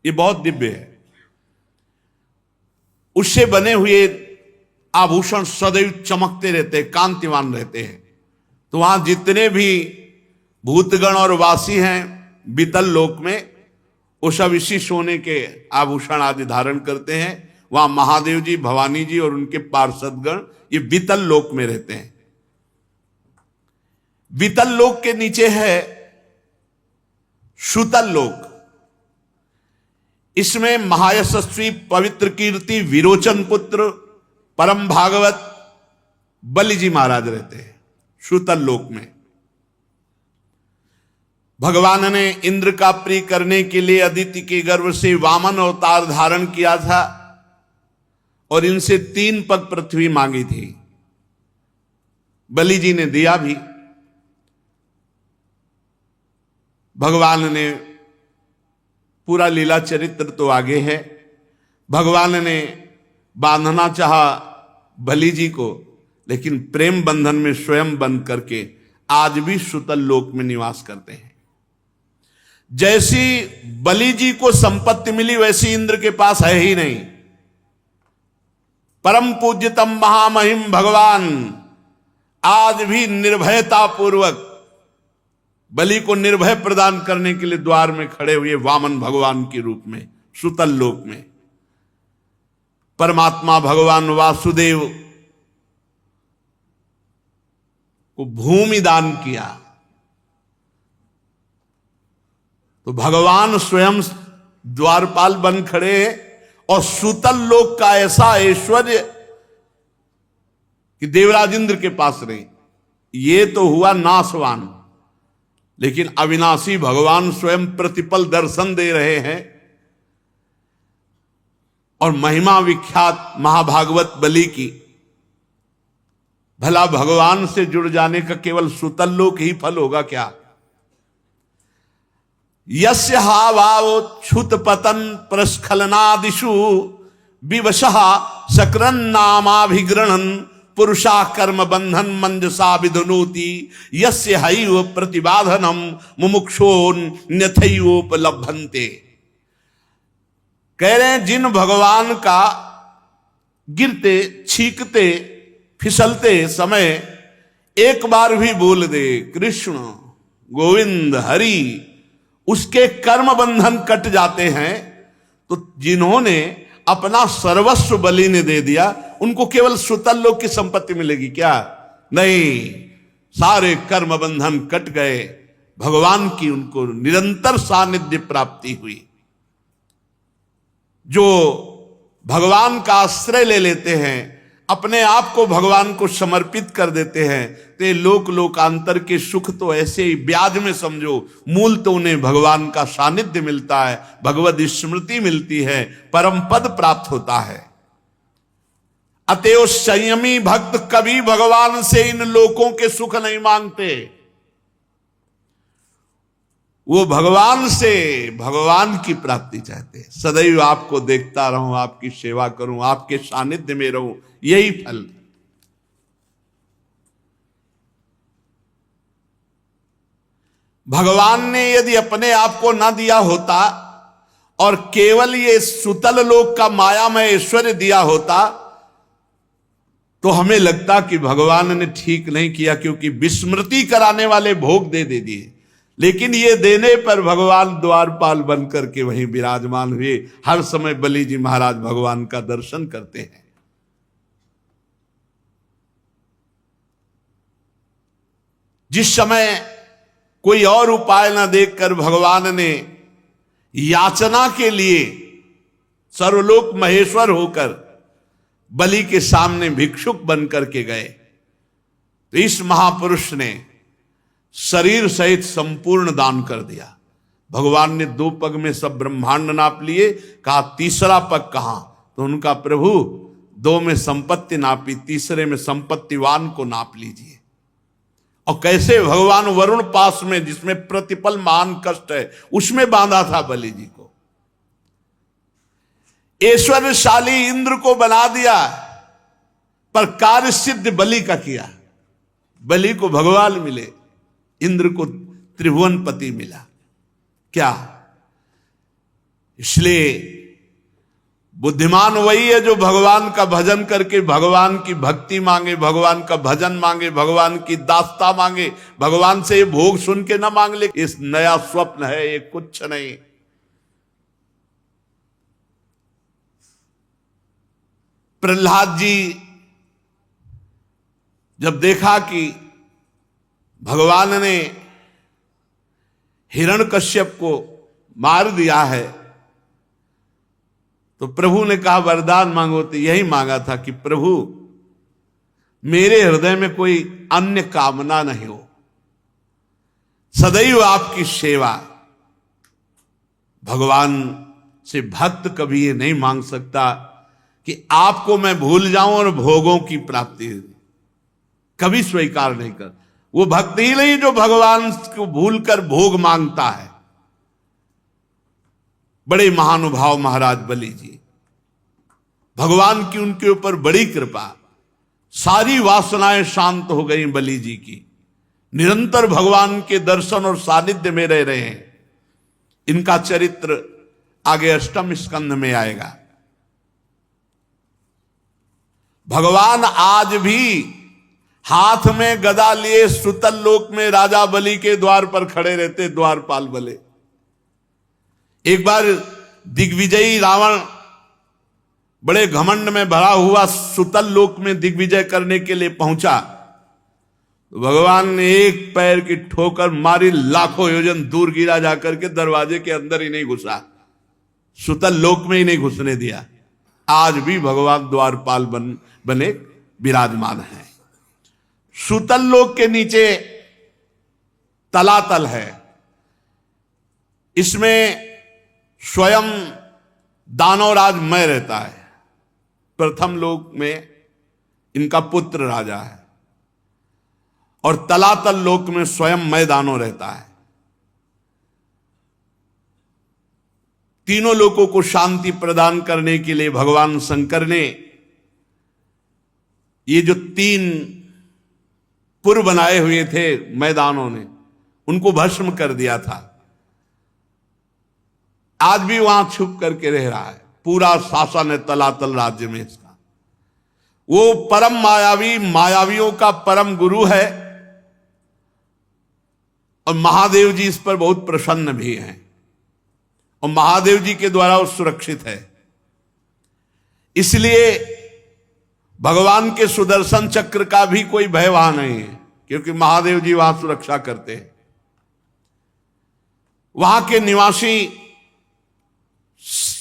ये बहुत दिव्य है। उससे बने हुए आभूषण सदैव चमकते रहते हैं, कांतिवान रहते हैं। तो वहां जितने भी भूतगण और वासी हैं बीतल लोक में, वो सब इसी सोने के आभूषण आदि धारण करते हैं। वहां महादेव जी, भवानी जी और उनके पार्षदगण ये बीतल लोक में रहते हैं। बीतल लोक के नीचे है सुतल लोक। इसमें महायशस्वी पवित्र कीर्ति विरोचन पुत्र परम भागवत बलि जी महाराज रहते हैं सुतल लोक में। भगवान ने इंद्र का प्रिय करने के लिए अदिति के गर्भ से वामन अवतार धारण किया था और इनसे 3 पग पृथ्वी मांगी थी। बलि जी ने दिया भी। भगवान ने पूरा लीला चरित्र तो आगे है। भगवान ने बांधना चाहा बलि जी को, लेकिन प्रेम बंधन में स्वयं बंध करके आज भी सुतल लोक में निवास करते हैं। जैसी बलि जी को संपत्ति मिली वैसी इंद्र के पास है ही नहीं। परम पूज्यतम महामहिम भगवान आज भी निर्भयता पूर्वक बलि को निर्भय प्रदान करने के लिए द्वार में खड़े हुए वामन भगवान के रूप में सुतल लोक में। परमात्मा भगवान वासुदेव को भूमि दान किया तो भगवान स्वयं द्वारपाल बन खड़े हैं। और सुतल लोक का ऐसा ऐश्वर्य कि देवराज इंद्र के पास नहीं। ये तो हुआ नाशवान, लेकिन अविनाशी भगवान स्वयं प्रतिपल दर्शन दे रहे हैं। और महिमा विख्यात महाभागवत बलि की, भला भगवान से जुड़ जाने का केवल सुतल लोक ही फल होगा क्या? यस्य हावाव छुत पतन प्रस्खलनादिषु विवशः सकरन नामाभिग्रहण पुरुषा कर्म बंधन मंजसा विधुनोति यस्य हैव प्रतिबाधनम मुमुक्षोन्यथैवोपलभन्ते। कह रहे हैं जिन भगवान का गिरते छींकते फिसलते समय एक बार भी बोल दे कृष्ण गोविंद हरि, उसके कर्म बंधन कट जाते हैं। तो जिन्होंने अपना सर्वस्व बलि ने दे दिया उनको केवल सुतल लोक की संपत्ति मिलेगी क्या? नहीं, सारे कर्म बंधन कट गए। भगवान की उनको निरंतर सानिध्य प्राप्ति हुई। जो भगवान का आश्रय ले लेते हैं, अपने आप को भगवान को समर्पित कर देते हैं, तो लोक लोकांतर के सुख तो ऐसे ही ब्याज में समझो। मूल तो उन्हें भगवान का सानिध्य मिलता है, भगवद स्मृति मिलती है, परम पद प्राप्त होता है। अतएव संयमी भक्त कभी भगवान से इन लोकों के सुख नहीं मांगते। वो भगवान से भगवान की प्राप्ति चाहते हैं। सदैव आपको देखता रहूं, आपकी सेवा करूं, आपके सानिध्य में रहूं, यही फल। भगवान ने यदि अपने आप को न दिया होता और केवल ये सुतल लोक का मायामय ऐश्वर्य दिया होता तो हमें लगता कि भगवान ने ठीक नहीं किया, क्योंकि विस्मृति कराने वाले भोग दे दिए। लेकिन ये देने पर भगवान द्वारपाल बन करके वहीं विराजमान हुए। हर समय बलि जी महाराज भगवान का दर्शन करते हैं। जिस समय कोई और उपाय न देखकर भगवान ने याचना के लिए सर्वलोक महेश्वर होकर बलि के सामने भिक्षुक बन करके गए, तो इस महापुरुष ने शरीर सहित संपूर्ण दान कर दिया। भगवान ने 2 पग में सब ब्रह्मांड नाप लिए। कहा तीसरा पग कहां? तो उनका प्रभु 2 में संपत्ति नापी, तीसरे में संपत्तिवान को नाप लीजिए। और कैसे भगवान वरुण पास में, जिसमें प्रतिपल महान कष्ट है, उसमें बांधा था बलि जी को। ऐश्वर्यशाली इंद्र को बना दिया। पर कार्य सिद्ध बलि का किया। बलि को भगवान मिले, इंद्र को त्रिभुवनपति मिला। क्या? इसलिए बुद्धिमान वही है जो भगवान का भजन करके भगवान की भक्ति मांगे, भगवान का भजन मांगे, भगवान की दास्ता मांगे, भगवान से ये भोग सुन के ना मांग ले इस नया स्वप्न है, ये कुछ नहीं। प्रहलाद जी जब देखा कि भगवान ने हिरण्यकश्यप को मार दिया है, तो प्रभु ने कहा वरदान मांगो। तो यही मांगा था कि प्रभु मेरे हृदय में कोई अन्य कामना नहीं हो, सदैव आपकी सेवा। भगवान से भक्त कभी ये नहीं मांग सकता कि आपको मैं भूल जाऊं और भोगों की प्राप्ति कभी स्वीकार नहीं कर। वो भक्त ही नहीं जो भगवान को भूलकर भोग मांगता है। बड़े महानुभाव महाराज बलि जी, भगवान की उनके ऊपर बड़ी कृपा, सारी वासनाएं शांत हो गई बलि जी की, निरंतर भगवान के दर्शन और सानिध्य में रह रहे हैं। इनका चरित्र आगे अष्टम स्कंध में आएगा। भगवान आज भी हाथ में गदा लिए सुतल लोक में राजा बलि के द्वार पर खड़े रहते, द्वारपाल बले। एक बार दिग्विजयी रावण बड़े घमंड में भरा हुआ सुतल लोक में दिग्विजय करने के लिए पहुंचा, तो भगवान ने एक पैर की ठोकर मारी, लाखों योजन दूर गिरा, जाकर के दरवाजे के अंदर ही नहीं घुसा, सुतल लोक में ही नहीं घुसने दिया। आज भी भगवान द्वारपाल बने विराजमान है। सुतल लोक के नीचे तलातल है, इसमें स्वयं दानवराज मय रहता है। प्रथम लोक में इनका पुत्र राजा है और तलातल लोक में स्वयं मय दानव रहता है। तीनों लोकों को शांति प्रदान करने के लिए भगवान शंकर ने ये जो 3 पुर बनाए हुए थे मैदानों ने, उनको भस्म कर दिया था। आज भी वहां छुप करके रह रहा है। पूरा शासन है तलातल राज्य में इसका। वो परम मायावी, मायावियों का परम गुरु है और महादेव जी इस पर बहुत प्रसन्न भी हैं और महादेव जी के द्वारा वो सुरक्षित है। इसलिए भगवान के सुदर्शन चक्र का भी कोई भय वहां नहीं है, क्योंकि महादेव जी वहां सुरक्षा करते हैं। वहां के निवासी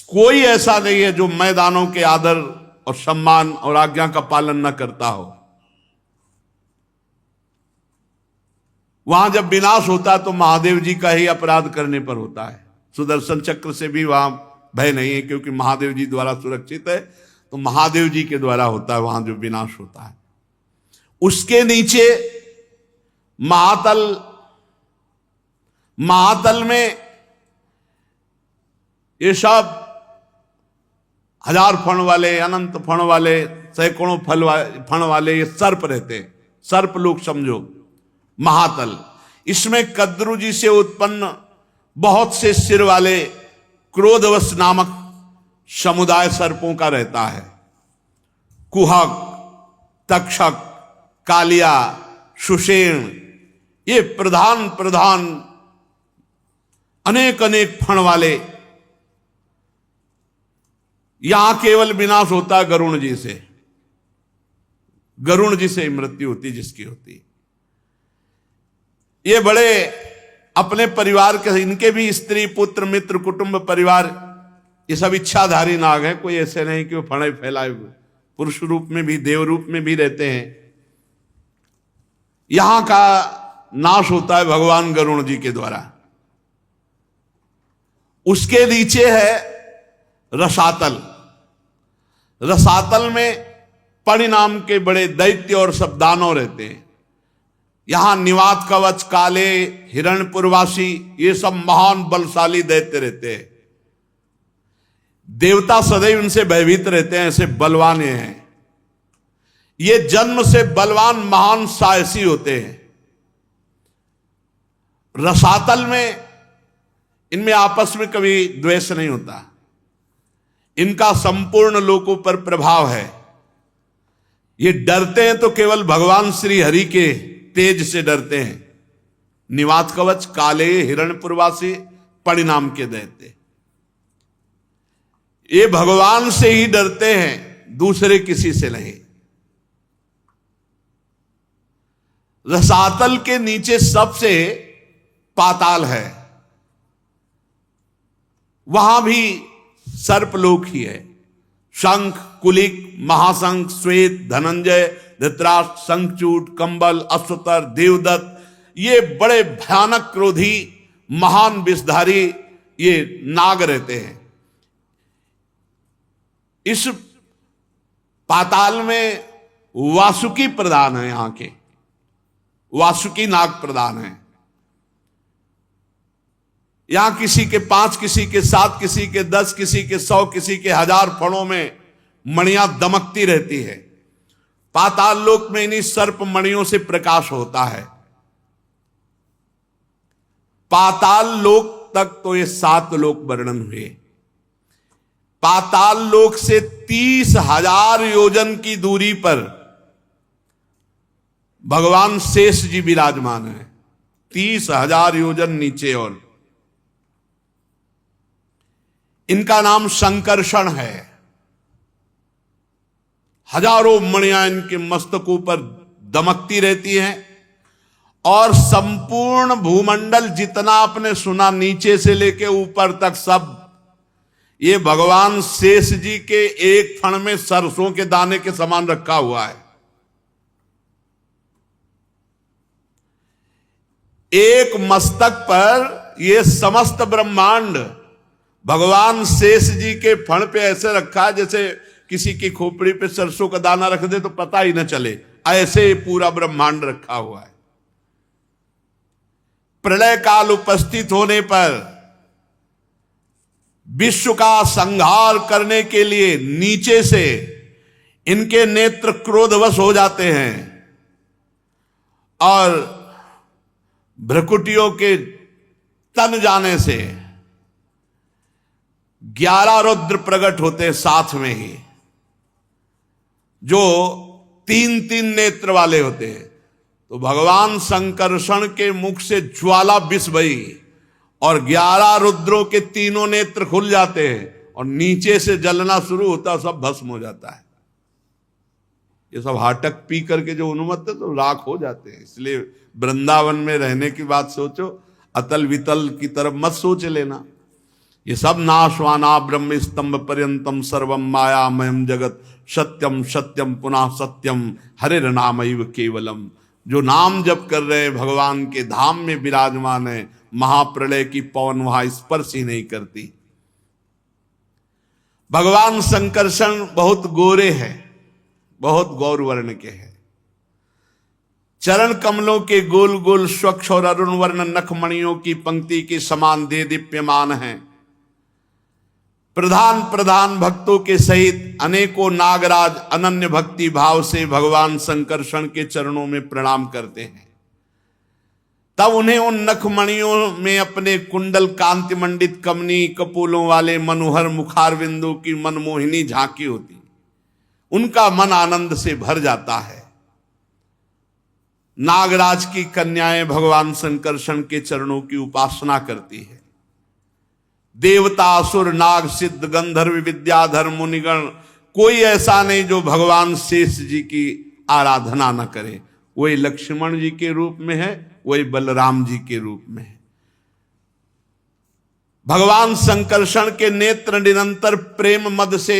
कोई ऐसा नहीं है जो मैदानों के आदर और सम्मान और आज्ञा का पालन न करता हो। वहां जब विनाश होता तो महादेव जी का ही अपराध करने पर होता है। सुदर्शन चक्र से भी वहां भय नहीं है, क्योंकि महादेव जी द्वारा सुरक्षित है, तो महादेव जी के द्वारा होता है वहां जो विनाश होता है। उसके नीचे महातल, महातल में ये सब 1000 फण वाले, अनंत फण वाले, सैकड़ों फण वाले ये सर्प रहते हैं। सर्प लोग समझो महातल। इसमें कद्रू जी से उत्पन्न बहुत से सिर वाले क्रोधवश नामक समुदाय सर्पों का रहता है। कुहक, तक्षक, कालिया, सुषेण, ये प्रधान प्रधान अनेक अनेक फण वाले। यहां केवल विनाश होता है गरुण जी से। गरुण जी से मृत्यु होती जिसकी होती। ये बड़े अपने परिवार के, इनके भी स्त्री पुत्र मित्र कुटुंब परिवार ये सब इच्छाधारी नाग हैं। कोई ऐसे नहीं कि वो फणे फैलाए हुए, पुरुष रूप में भी देव रूप में भी रहते हैं। यहां का नाश होता है भगवान गरुण जी के द्वारा। उसके नीचे है रसातल। रसातल में परिणाम के बड़े दैत्य और सब दानव रहते हैं। यहां निवात कवच, काले, हिरण्यपुरवासी, ये सब महान बलशाली दैत्य रहते हैं। देवता सदैव इनसे भयभीत रहते हैं, ऐसे बलवान हैं। ये जन्म से बलवान महान साहसी होते हैं। रसातल में इनमें आपस में कभी द्वेष नहीं होता। इनका संपूर्ण लोकों पर प्रभाव है। ये डरते हैं तो केवल भगवान श्री हरि के तेज से डरते हैं। निवात कवच काले हिरण्यपुरवासी परिणाम के दैत्य, ये भगवान से ही डरते हैं, दूसरे किसी से नहीं। रसातल के नीचे सबसे पाताल है, वहां भी सर्पलोक ही है। शंख, कुलिक, महाशंख, श्वेत, धनंजय, धृतराष्ट्र, शंखचूड, कंबल, अश्वतर, देवदत्त, ये बड़े भयानक क्रोधी महान विषधारी ये नाग रहते हैं। इस पाताल में वासुकी प्रधान है, यहां के वासुकी नाग प्रधान है। यहां किसी के 5, किसी के 7, किसी के 10, किसी के 100, किसी के 1000 फणों में मणियां दमकती रहती है। पाताल लोक में इन्हीं सर्प मणियों से प्रकाश होता है। पाताल लोक तक तो ये 7 लोक वर्णन हुए। पाताल लोक से 30,000 योजन की दूरी पर भगवान शेष जी विराजमान है। 30,000 योजन नीचे। और इनका नाम संकर्षण है। हजारों मणियां इनके मस्तकों पर दमकती रहती हैं। और संपूर्ण भूमंडल जितना आपने सुना, नीचे से लेके ऊपर तक, सब ये भगवान शेष जी के एक फण में सरसों के दाने के समान रखा हुआ है। एक मस्तक पर ये समस्त ब्रह्मांड भगवान शेष जी के फण पे ऐसे रखा है जैसे किसी की खोपड़ी पे सरसों का दाना रख दे तो पता ही न चले, ऐसे पूरा ब्रह्मांड रखा हुआ है। प्रलय काल उपस्थित होने पर विश्व का संहार करने के लिए नीचे से इनके नेत्र क्रोधवश हो जाते हैं और भ्रकुटियों के तन जाने से 11 रुद्र प्रकट होते साथ में ही, जो 3-3 नेत्र वाले होते हैं। तो भगवान संकर्षण के मुख से ज्वाला विष भई और 11 रुद्रों के तीनों नेत्र खुल जाते हैं और नीचे से जलना शुरू होता, सब भस्म हो जाता है। ये सब हाटक पी करके जो उन्मत्त है तो राख हो जाते हैं। इसलिए वृंदावन में रहने की बात सोचो, अतल वितल की तरफ मत सोच लेना। ये सब नाशवाना ब्रह्म स्तंभ पर्यंतम सर्वम मायामयम जगत सत्यम सत्यम पुनः सत्यम हरिर नामैव केवलम। जो नाम जप कर रहे हैं भगवान के धाम में विराजमान है, महाप्रलय की पवन वहां स्पर्श ही नहीं करती। भगवान संकर्षण बहुत गोरे हैं, बहुत गौर वर्ण के हैं। चरण कमलों के गोल गोल स्वच्छ और अरुण वर्ण नखमणियों की पंक्ति के समान दे दीप्यमान हैं। प्रधान प्रधान भक्तों के सहित अनेकों नागराज अनन्य भक्ति भाव से भगवान संकर्षण के चरणों में प्रणाम करते हैं। तब उन्हें उन नखमणियों में अपने कुंडल कांति मंडित कमनी कपोलों वाले मनोहर मुखारविंदों की मनमोहिनी झांकी होती। उनका मन आनंद से भर जाता है। नागराज की कन्याएं भगवान संकर्षण के चरणों की उपासना करती है। देवता असुर नाग सिद्ध गंधर्व विद्याधर मुनिगण कोई ऐसा नहीं जो भगवान शेष जी की आराधना न करे। वही लक्ष्मण जी के रूप में है, वही बलराम जी के रूप में है। भगवान संकर्षण के नेत्र निरंतर प्रेम मद से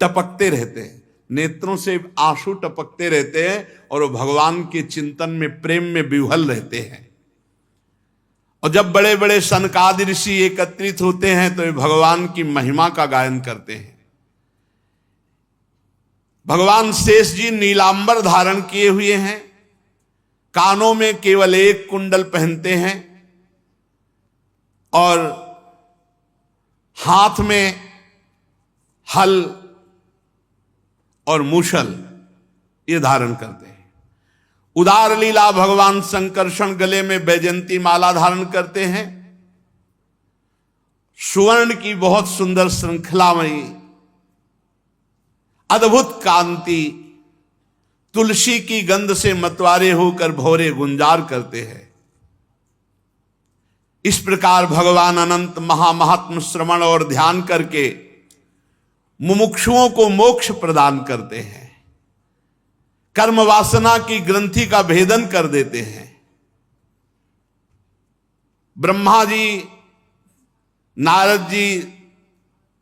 टपकते रहते हैं। नेत्रों से आंसू टपकते रहते हैं और वो भगवान के चिंतन में प्रेम में विह्वल रहते हैं। और जब बड़े बड़े सनकादि ऋषि एकत्रित होते हैं तो ये भगवान की महिमा का गायन करते हैं। भगवान शेष जी नीलांबर धारण किए हुए हैं, कानों में केवल एक कुंडल पहनते हैं और हाथ में हल और मूषल ये धारण करते हैं। उदार लीला भगवान संकर्षण गले में बैजंती माला धारण करते हैं। सुवर्ण की बहुत सुंदर श्रृंखलामयी अद्भुत कांति, तुलसी की गंध से मतवारे होकर भौरे गुंजार करते हैं। इस प्रकार भगवान अनंत महामहात्म श्रवण और ध्यान करके मुमुक्षुओं को मोक्ष प्रदान करते हैं, कर्म वासना की ग्रंथि का भेदन कर देते हैं। ब्रह्मा जी, नारद जी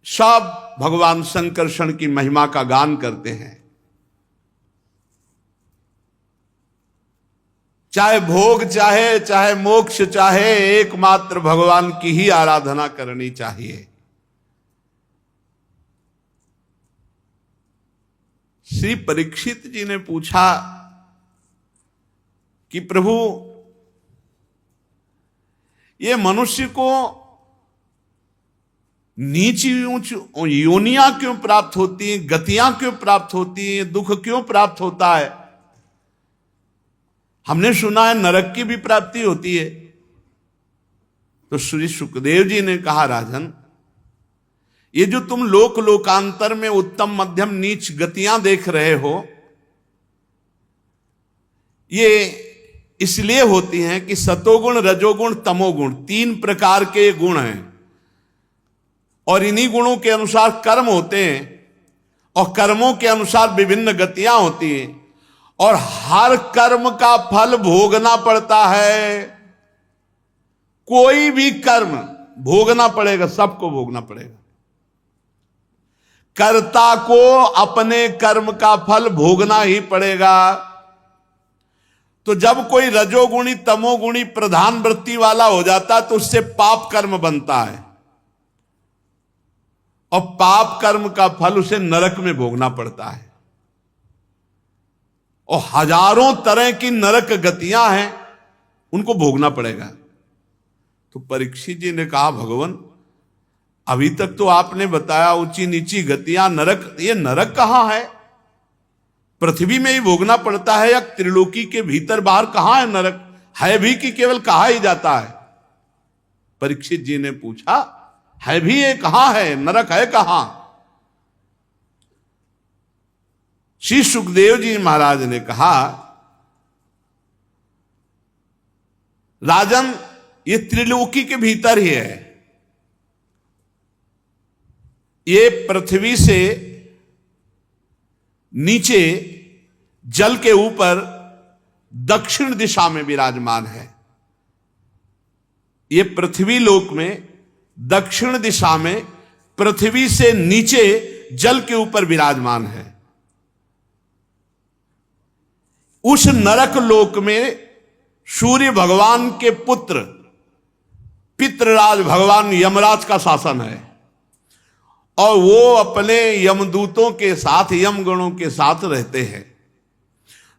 सब भगवान संकर्षण की महिमा का गान करते हैं। चाहे भोग चाहे मोक्ष चाहे, एकमात्र भगवान की ही आराधना करनी चाहिए। श्री परीक्षित जी ने पूछा कि प्रभु, ये मनुष्य को नीची ऊंच योनियां क्यों प्राप्त होती हैं, गतियां क्यों प्राप्त होती हैं, दुख क्यों प्राप्त होता है? हमने सुना है नरक की भी प्राप्ति होती है। तो श्री सुखदेव जी ने कहा, राजन, ये जो तुम लोक लोकांतर में उत्तम मध्यम नीच गतियां देख रहे हो, ये इसलिए होती हैं कि सतोगुण, रजोगुण, तमोगुण 3 प्रकार के गुण हैं, और इन्हीं गुणों के अनुसार कर्म होते हैं, और कर्मों के अनुसार विभिन्न गतियां होती हैं, और हर कर्म का फल भोगना पड़ता है। कोई भी कर्म भोगना पड़ेगा, सबको भोगना पड़ेगा। कर्ता को अपने कर्म का फल भोगना ही पड़ेगा। तो जब कोई रजोगुणी तमोगुणी प्रधान वृत्ति वाला हो जाता है तो उससे पाप कर्म बनता है, और पाप कर्म का फल उसे नरक में भोगना पड़ता है। और हजारों तरह की नरक गतियां हैं, उनको भोगना पड़ेगा। तो परीक्षित जी ने कहा, भगवान, अभी तक तो आपने बताया ऊंची नीची गतियां, नरक, ये नरक कहां है? पृथ्वी में ही भोगना पड़ता है या त्रिलोकी के भीतर बाहर कहां है नरक? है भी कि केवल कहा ही जाता है? परीक्षित जी ने पूछा, है भी, ये कहां है, नरक है कहां? श्री सुखदेव जी महाराज ने कहा, राजन, ये त्रिलोकी के भीतर ही है। ये पृथ्वी से नीचे जल के ऊपर दक्षिण दिशा में विराजमान है। ये पृथ्वी लोक में दक्षिण दिशा में पृथ्वी से नीचे जल के ऊपर विराजमान है। उस नरक लोक में सूर्य भगवान के पुत्र पितृराज भगवान यमराज का शासन है, और वो अपने यमदूतों के साथ, यमगणों के साथ रहते हैं।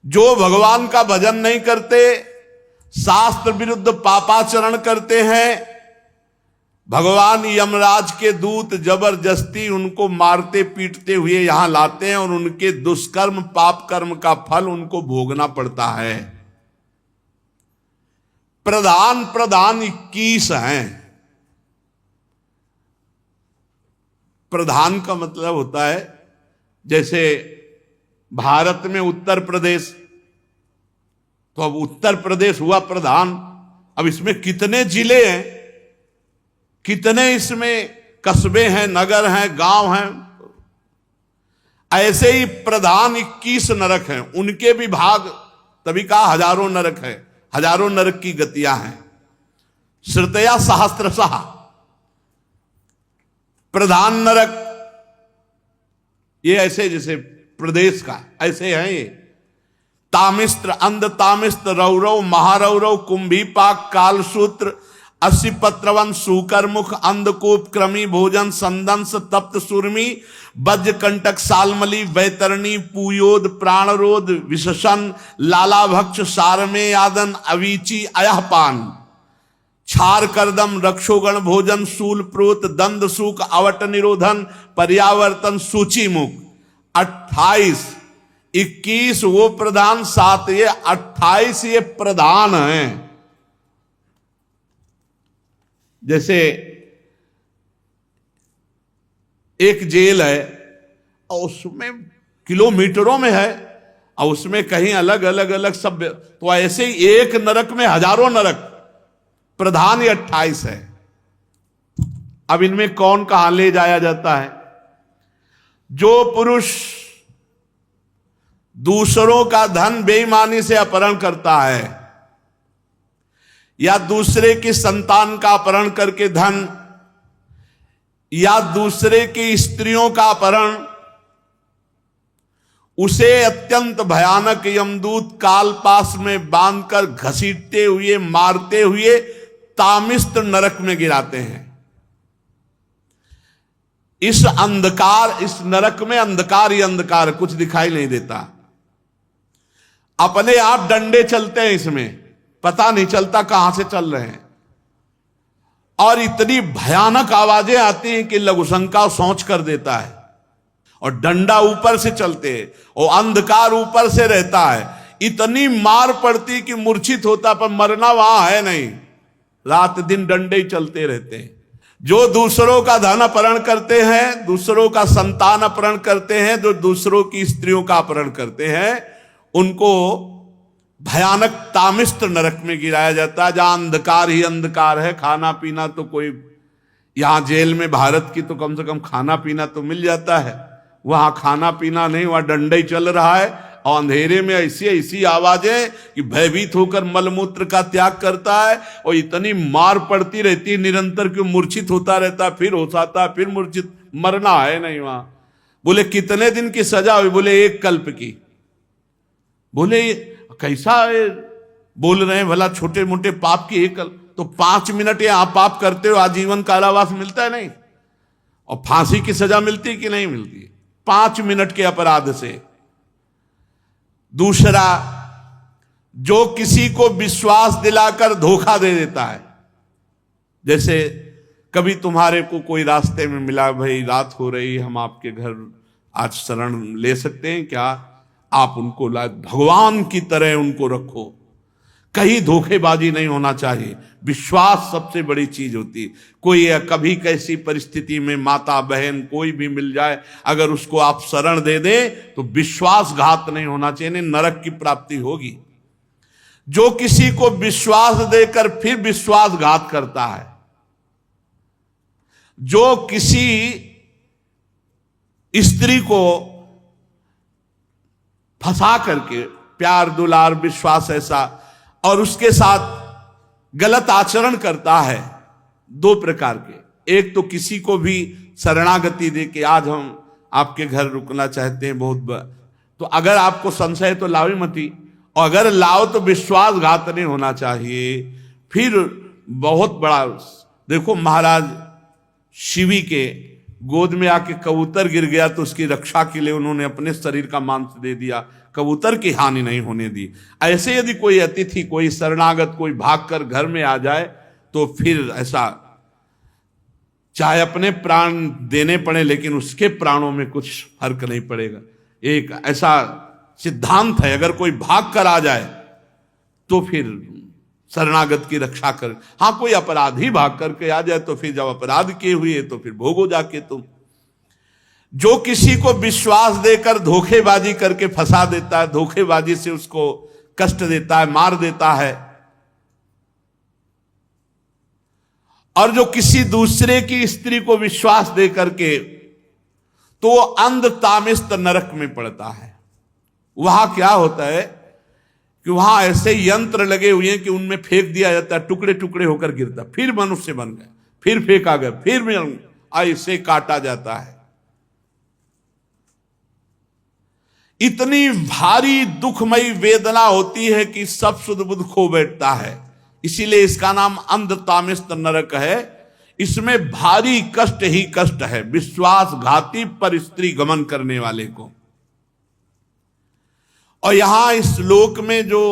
जो भगवान का भजन नहीं करते, शास्त्र विरुद्ध पापाचरण करते हैं, भगवान यमराज के दूत जबरदस्ती उनको मारते पीटते हुए यहां लाते हैं, और उनके दुष्कर्म पाप कर्म का फल उनको भोगना पड़ता है। प्रधान 21 हैं। प्रधान का मतलब होता है, जैसे भारत में उत्तर प्रदेश, तो अब उत्तर प्रदेश हुआ प्रधान। अब इसमें कितने जिले हैं, कितने इसमें कस्बे हैं, नगर हैं, गांव हैं, ऐसे ही प्रधान 21 नरक हैं। उनके भी भाग, तभी कहा हजारों नरक है, हजारों नरक की गतियां हैं। श्रुतया सहस्त्रशः प्रधान नरक, ये ऐसे जैसे प्रदेश का ऐसे हैं ये। तामिस्त्र, अंध तामिस्त्र, रौरव, महारौरव, कुंभीपाक, कालसूत्र, 80 पत्रवन, सूकरमुख, अंधकूप, क्रमी, भोजन, संदंस, तप्त सुरमी, वज्र कंटक, सालमली, वैतरणी, पूयोद, प्राणरोध, विशसन, लालाभक्ष, सारमे, यादन, अवीची, अयहपान, क्षार करदम, रक्षोगण भोजन, शूल प्रोत, दंद सूक, अवट निरोधन, पर्यावर्तन, सूची मुख। 28 21 वो प्रधान, 7 ये, 28 ये प्रधान हैं। जैसे एक जेल है और उसमें किलोमीटरों में है और उसमें कहीं अलग अलग अलग सब, तो ऐसे ही एक नरक में हजारों नरक। प्रधान ये 28 है। अब इनमें कौन कहां ले जाया जाता है? जो पुरुष दूसरों का धन बेईमानी से अपहरण करता है या दूसरे की संतान का अपहरण करके धन, या दूसरे की स्त्रियों का अपहरण, उसे अत्यंत भयानक यमदूत कालपास में बांधकर घसीटते हुए, मारते हुए तामिस्त नरक में गिराते हैं। इस अंधकार, इस नरक में अंधकार ही अंधकार, कुछ दिखाई नहीं देता। अपने आप डंडे चलते हैं इसमें, पता नहीं चलता कहां से चल रहे हैं, और इतनी भयानक आवाजें आती हैं कि लघुशंका सोच कर देता है। और डंडा ऊपर से चलते हैं और अंधकार ऊपर से रहता है, इतनी मार पड़ती कि मूर्छित होता, पर मरना वहां है नहीं। रात दिन डंडे ही चलते रहते हैं। जो दूसरों का धन अपहरण करते हैं, दूसरों का संतान अपहरण करते हैं, जो दूसरों की स्त्रियों का अपहरण करते हैं, उनको भयानक तामिस्त नरक में गिराया जाता है, जहां अंधकार ही अंधकार है। खाना पीना तो कोई, यहां जेल में भारत की तो कम से कम खाना पीना तो मिल जाता है, वहां खाना पीना नहीं, वहां डंडा ही चल रहा है। और अंधेरे में ऐसी ऐसी आवाजें कि भयभीत होकर मलमूत्र का त्याग करता है, और इतनी मार पड़ती रहती है निरंतर कि मूर्छित होता रहता है, फिर होश आता है, फिर मूर्छित। मरना है नहीं वहां। बोले कितने दिन की सजा हुई? बोले 1 कल्प की। बोले कैसा बोल रहे हैं भला, छोटे मोटे पाप की 1 कल्प? तो 5 मिनट यहां पाप करते हो आजीवन कारावास मिलता है नहीं, और फांसी की सजा मिलती कि नहीं मिलती? 5 मिनट के अपराध से। दूसरा, जो किसी को विश्वास दिलाकर धोखा दे देता है। जैसे कभी तुम्हारे को कोई रास्ते में मिला, भाई रात हो रही, हम आपके घर आज शरण ले सकते हैं क्या? आप उनको भगवान की तरह उनको रखो। कहीं धोखेबाजी नहीं होना चाहिए। विश्वास सबसे बड़ी चीज होती है। कोई कभी कैसी परिस्थिति में माता बहन कोई भी मिल जाए, अगर उसको आप शरण दे दें तो विश्वासघात नहीं होना चाहिए, नहीं नरक की प्राप्ति होगी। जो किसी को विश्वास देकर फिर विश्वासघात करता है, जो किसी स्त्री को फंसा करके, प्यार दुलार विश्वास ऐसा, और उसके साथ गलत आचरण करता है, 2 प्रकार के। एक तो किसी को भी शरणागति दे के आज हम आपके घर रुकना चाहते हैं, तो अगर आपको संशय तो लाओ मती, और अगर लाओ तो विश्वासघात नहीं होना चाहिए। फिर बहुत बड़ा, देखो महाराज शिवी के गोद में आके कबूतर गिर गया तो उसकी रक्षा के लिए उन्होंने अपने शरीर का मांस दे दिया, कबूतर की हानि नहीं होने दी। ऐसे यदि कोई अतिथि, कोई शरणागत, कोई भागकर घर में आ जाए तो फिर ऐसा, चाहे अपने प्राण देने पड़े लेकिन उसके प्राणों में कुछ फर्क नहीं पड़ेगा। एक ऐसा सिद्धांत है, अगर कोई भाग कर आ जाए तो फिर शरणागत की रक्षा कर। हाँ, कोई अपराधी भाग करके आ जाए तो फिर जब अपराध किए हुए तो फिर भोगो जाके तुम। जो किसी को विश्वास देकर धोखेबाजी करके फंसा देता है, धोखेबाजी से उसको कष्ट देता है, मार देता है, और जो किसी दूसरे की स्त्री को विश्वास दे करके, तो वो अंध तामिस्त नरक में पड़ता है। वहां क्या होता है कि वहां ऐसे यंत्र लगे हुए हैं कि उनमें फेंक दिया जाता है, टुकड़े टुकड़े होकर गिरता, फिर मनुष्य बन गया, फिर फेंका गया, फिर ऐसे काटा जाता है। इतनी भारी दुखमयी वेदना होती है कि सब सुध बुध खो बैठता है। इसीलिए इसका नाम अंध तामिस्त नरक है। इसमें भारी कष्ट ही कष्ट है विश्वासघाती पर स्त्री गमन करने वाले को। और यहां इस लोक में जो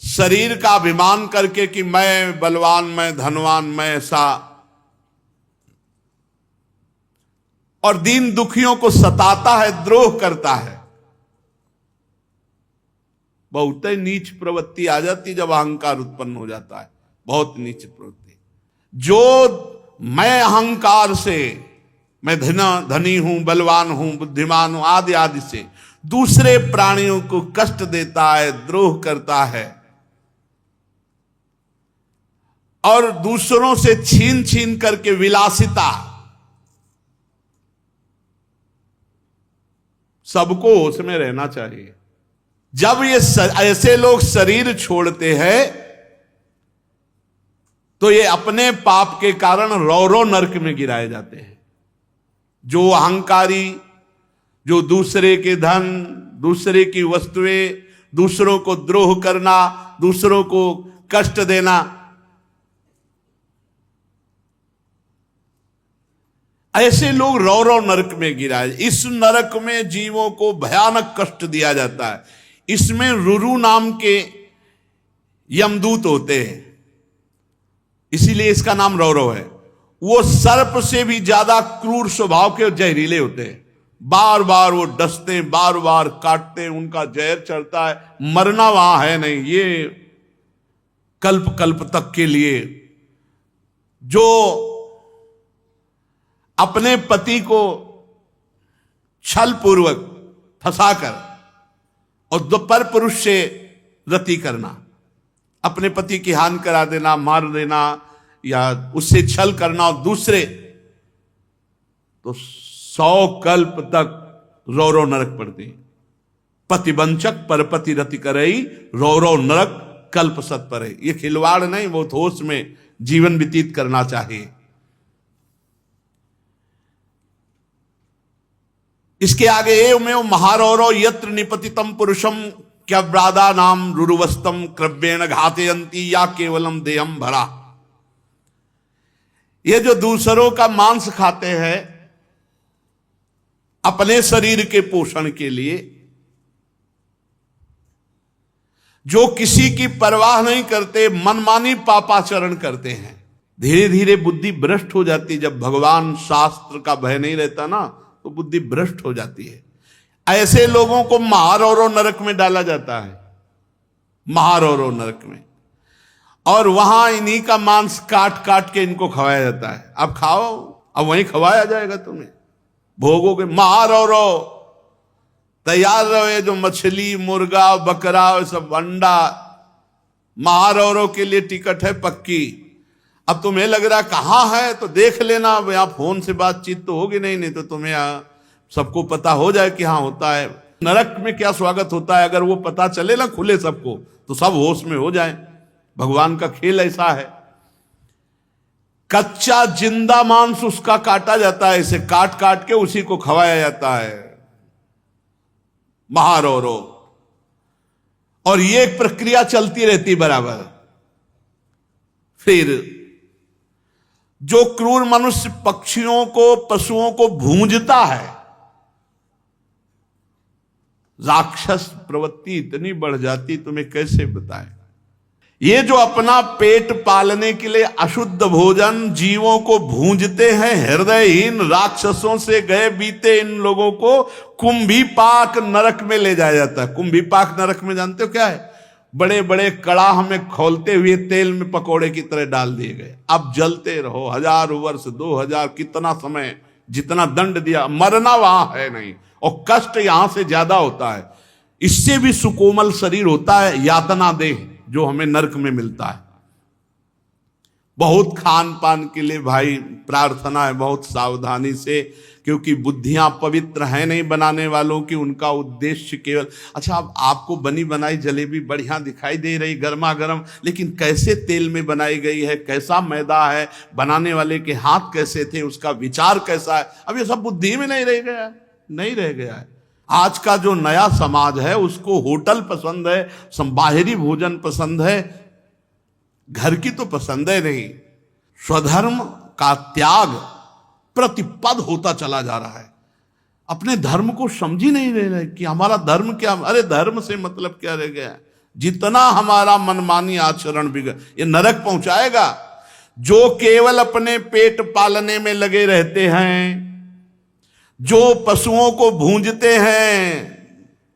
शरीर का अभिमान करके कि मैं बलवान, मैं धनवान, मैं ऐसा, और दीन दुखियों को सताता है, द्रोह करता है, बहुत ही नीच प्रवृत्ति आ जाती जब अहंकार उत्पन्न हो जाता है, बहुत नीच प्रवृत्ति। जो मैं अहंकार से, मैं धनी हूं, बलवान हूं, बुद्धिमान हूं आदि आदि से दूसरे प्राणियों को कष्ट देता है, द्रोह करता है और दूसरों से छीन छीन करके विलासिता, सबको उसमें रहना चाहिए। जब ये ऐसे लोग शरीर छोड़ते हैं तो ये अपने पाप के कारण रौरव नरक में गिराए जाते हैं। जो अहंकारी, जो दूसरे के धन, दूसरे की वस्तुएं, दूसरों को द्रोह करना, दूसरों को कष्ट देना, ऐसे लोग रौरव नरक में गिराए। इस नरक में जीवों को भयानक कष्ट दिया जाता है। इसमें रुरु नाम के यमदूत होते हैं, इसीलिए इसका नाम रौरव है। वो सर्प से भी ज्यादा क्रूर स्वभाव के जहरीले होते हैं। बार बार वो डसते, बार बार काटते, उनका जहर चढ़ता है। मरना वहां है नहीं, ये कल्प कल्प तक के लिए। जो अपने पति को छल पूर्वक फंसाकर और दोपर पुरुष से रति करना, अपने पति की हानि करा देना, मार देना या उससे छल करना, और दूसरे तो 100 कल्प तक रौरव नरक पड़ते। पतिवंचक परपति रति करई, रौरव नरक कल्प सत पर है। ये खिलवाड़ नहीं, बहुत होश में जीवन व्यतीत करना चाहिए। इसके आगे एवमेव महारौरव यत्र निपतितम पुरुषम क्या ब्रादा नाम रुरुवस्तम क्रव्येण घातयंती या केवलम देहम भरा। ये जो दूसरों का मांस खाते हैं अपने शरीर के पोषण के लिए, जो किसी की परवाह नहीं करते, मनमानी पापाचरण करते हैं, धीरे धीरे बुद्धि भ्रष्ट हो जाती। जब भगवान शास्त्र का भय नहीं रहता ना, तो बुद्धि भ्रष्ट हो जाती है। ऐसे लोगों को महारौरव नरक में डाला जाता है, महारौरव नरक में, और वहां इन्हीं का मांस काट काट के इनको खवाया जाता है। अब खाओ, अब वहीं खवाया जाएगा तुम्हें, भोगोगे। महारौरव तैयार रहे, जो मछली, मुर्गा, बकरा, सब अंडा, महारौरव के लिए टिकट है पक्की। अब तुम्हें लग रहा कहां है तो देख लेना, अब यहां फोन से बातचीत तो होगी नहीं तो तुम्हें सबको पता हो जाए कि हाँ होता है। नरक में क्या स्वागत होता है, अगर वो पता चले ना खुले सबको, तो सब होश में हो जाए। भगवान का खेल ऐसा है। कच्चा जिंदा मांस उसका काटा जाता है, इसे काट काट के उसी को खवाया जाता है, महारौरव। और ये एक प्रक्रिया चलती रहती बराबर। फिर जो क्रूर मनुष्य पक्षियों को, पशुओं को भूंजता है, राक्षस प्रवृत्ति इतनी बढ़ जाती, तुम्हें कैसे बताएं। ये जो अपना पेट पालने के लिए अशुद्ध भोजन जीवों को भूंजते हैं, हृदयहीन राक्षसों से गए बीते इन लोगों को कुंभीपाक नरक में ले जाया जाता है। कुंभीपाक नरक में जानते हो क्या है? बड़े बड़े कड़ाह में खौलते हुए तेल में पकोड़े की तरह डाल दिए गए। अब जलते रहो 1000 वर्ष, 2000, कितना समय, जितना दंड दिया, मरना वहां है नहीं, और कष्ट यहां से ज्यादा होता है। इससे भी सुकोमल शरीर होता है यातना देह, जो हमें नरक में मिलता है। बहुत खान पान के लिए भाई प्रार्थना है, बहुत सावधानी से, क्योंकि बुद्धियां पवित्र हैं नहीं बनाने वालों की। उनका उद्देश्य केवल, अच्छा अब आपको बनी बनाई जलेबी बढ़िया दिखाई दे रही गर्मा गर्म, लेकिन कैसे तेल में बनाई गई है, कैसा मैदा है, बनाने वाले के हाथ कैसे थे, उसका विचार कैसा है, अब ये सब बुद्धि में नहीं रह गया है, नहीं रह गया है। आज का जो नया समाज है उसको होटल पसंद है, बाहरी भोजन पसंद है, घर की तो पसंद है नहीं। स्वधर्म का त्याग प्रतिपद होता चला जा रहा है। अपने धर्म को समझ ही नहीं रहे कि हमारा धर्म क्या। अरे धर्म से मतलब क्या रह गया? जितना हमारा मनमानी आचरण बिगड़, ये नरक पहुंचाएगा। जो केवल अपने पेट पालने में लगे रहते हैं, जो पशुओं को भूंजते हैं,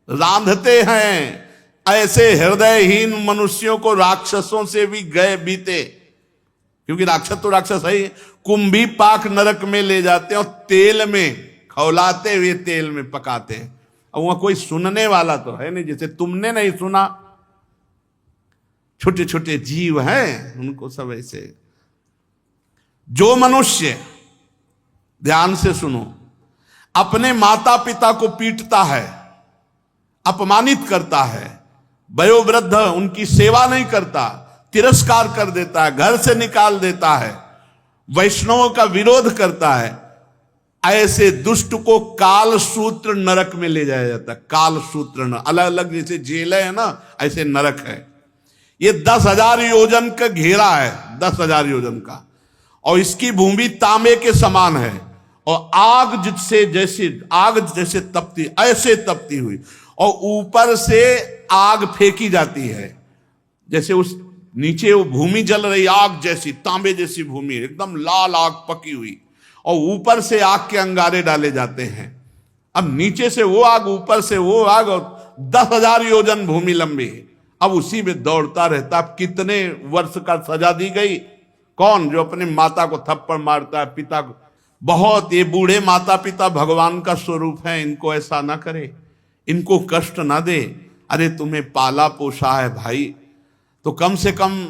रांधते हैं, ऐसे हृदयहीन मनुष्यों को राक्षसों से भी गए बीते, क्योंकि राक्षस तो राक्षस है ही, कुंभी पाक नरक में ले जाते हैं और तेल में खौलाते हुए तेल में पकाते हैं। अब वहां कोई सुनने वाला तो है नहीं, जैसे तुमने नहीं सुना, छोटे छोटे जीव हैं उनको सब ऐसे। जो मनुष्य, ध्यान से सुनो, अपने माता पिता को पीटता है, अपमानित करता है, वयोवृद्ध उनकी सेवा नहीं करता, तिरस्कार कर देता है, घर से निकाल देता है, वैष्णवों का विरोध करता है, ऐसे दुष्ट को काल सूत्र नरक में ले जाया जाता है। काल सूत्र, अलग अलग जैसे जेलें है ना, ऐसे नरक है। ये 10,000 योजन का घेरा है, 10,000 योजन का, और इसकी भूमि तांबे के समान है, और आग जैसे तपती, ऐसे तपती हुई, और ऊपर से आग फेंकी जाती है, जैसे उस नीचे वो भूमि जल रही, आग जैसी, तांबे जैसी भूमि, एकदम लाल आग पकी हुई, और ऊपर से आग के अंगारे डाले जाते हैं। अब नीचे से वो आग, ऊपर से वो आग, और 10,000 योजन भूमि लंबी है। अब उसी में दौड़ता रहता। अब कितने वर्ष का सजा दी गई? कौन? जो अपने माता को थप्पड़ मारता है, पिता को। बहुत ये बूढ़े माता पिता भगवान का स्वरूप है, इनको ऐसा ना करे, इनको कष्ट ना दे। अरे तुम्हें पाला पोसा है भाई, तो कम से कम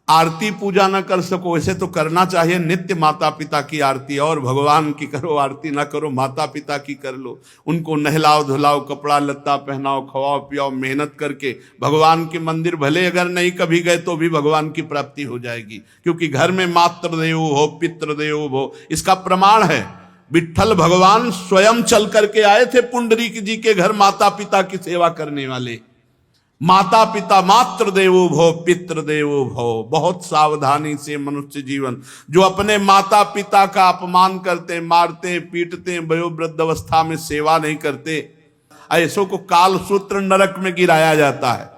आरती पूजा ना कर सको, ऐसे तो करना चाहिए नित्य माता पिता की आरती, और भगवान की करो, आरती ना करो, माता पिता की कर लो। उनको नहलाओ धुलाओ, कपड़ा लत्ता पहनाओ, खवाओ पियाओ, मेहनत करके भगवान के मंदिर भले अगर नहीं कभी गए तो भी भगवान की प्राप्ति हो जाएगी, क्योंकि घर में मातृदेवो हो पितृदेवो भव, इसका प्रमाण है। विट्ठल भगवान स्वयं चल करके आए थे पुंडरीक जी के घर, माता पिता की सेवा करने वाले। माता पिता मातृदेवो भव पितृदेवो भव। बहुत सावधानी से मनुष्य जीवन, जो अपने माता पिता का अपमान करते, मारते पीटते, वयोवृद्ध अवस्था में सेवा नहीं करते, ऐसों को काल सूत्र नरक में गिराया जाता है।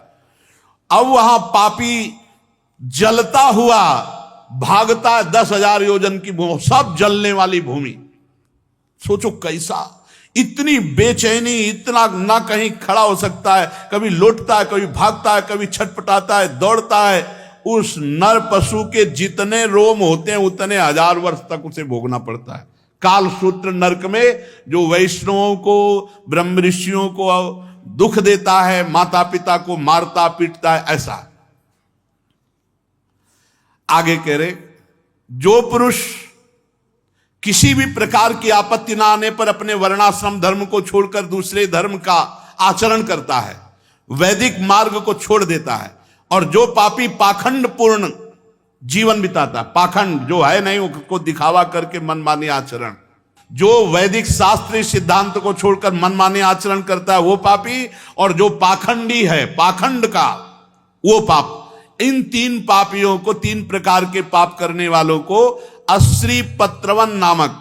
अब वहां पापी जलता हुआ भागता है 10,000 योजन की भूमि, सब जलने वाली भूमि। सोचो कैसा, इतनी बेचैनी, इतना ना कहीं खड़ा हो सकता है, कभी लौटता है, कभी भागता है, कभी छटपटाता है, दौड़ता है। उस नर पशु के जितने रोम होते हैं उतने 1000 वर्ष तक उसे भोगना पड़ता है काल सूत्र नरक में, जो वैष्णवों को, ब्रह्म ऋषियों को दुख देता है, माता पिता को मारता पीटता है। ऐसा आगे कह रहे, जो पुरुष किसी भी प्रकार की आपत्ति ना आने पर अपने वर्णाश्रम धर्म को छोड़कर दूसरे धर्म का आचरण करता है, वैदिक मार्ग को छोड़ देता है, और जो पापी पाखंड पूर्ण जीवन बिताता, पाखंड जो है नहीं उसको दिखावा करके मनमानी आचरण, जो वैदिक शास्त्रीय सिद्धांत को छोड़कर मनमानी आचरण करता है वो पापी, और जो पाखंडी है, पाखंड का वो पाप। इन 3 पापियों को, 3 प्रकार के पाप करने वालों को अश्री पत्रवन नामक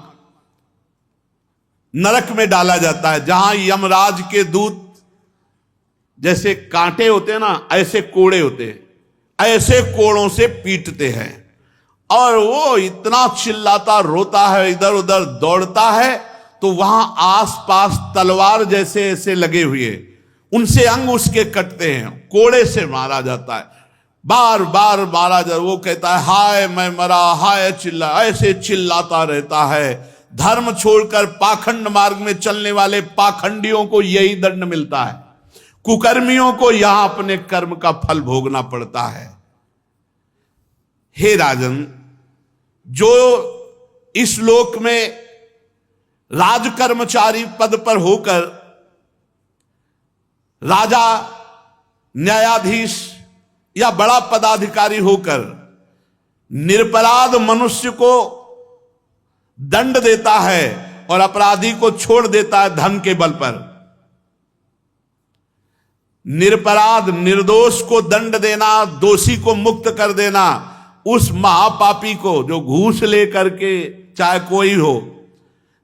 नरक में डाला जाता है, जहां यमराज के दूत जैसे कांटे होते हैं ना, ऐसे कोड़े होते हैं, ऐसे कोड़ों से पीटते हैं, और वो इतना चिल्लाता रोता है, इधर उधर दौड़ता है, तो वहां आसपास तलवार जैसे ऐसे लगे हुए, उनसे अंग उसके कटते हैं, कोड़े से मारा जाता है, बार बार मारा जाता। वो कहता है हाय मैं मरा, हाय चिल्ला, ऐसे चिल्लाता रहता है। धर्म छोड़कर पाखंड मार्ग में चलने वाले पाखंडियों को यही दंड मिलता है, कुकर्मियों को यहां अपने कर्म का फल भोगना पड़ता है। हे राजन, जो इस लोक में राजकर्मचारी पद पर होकर राजा, न्यायाधीश या बड़ा पदाधिकारी होकर निरपराध मनुष्य को दंड देता है और अपराधी को छोड़ देता है धन के बल पर, निरपराध निर्दोष को दंड देना, दोषी को मुक्त कर देना, उस महापापी को जो घूस लेकर के, चाहे कोई हो,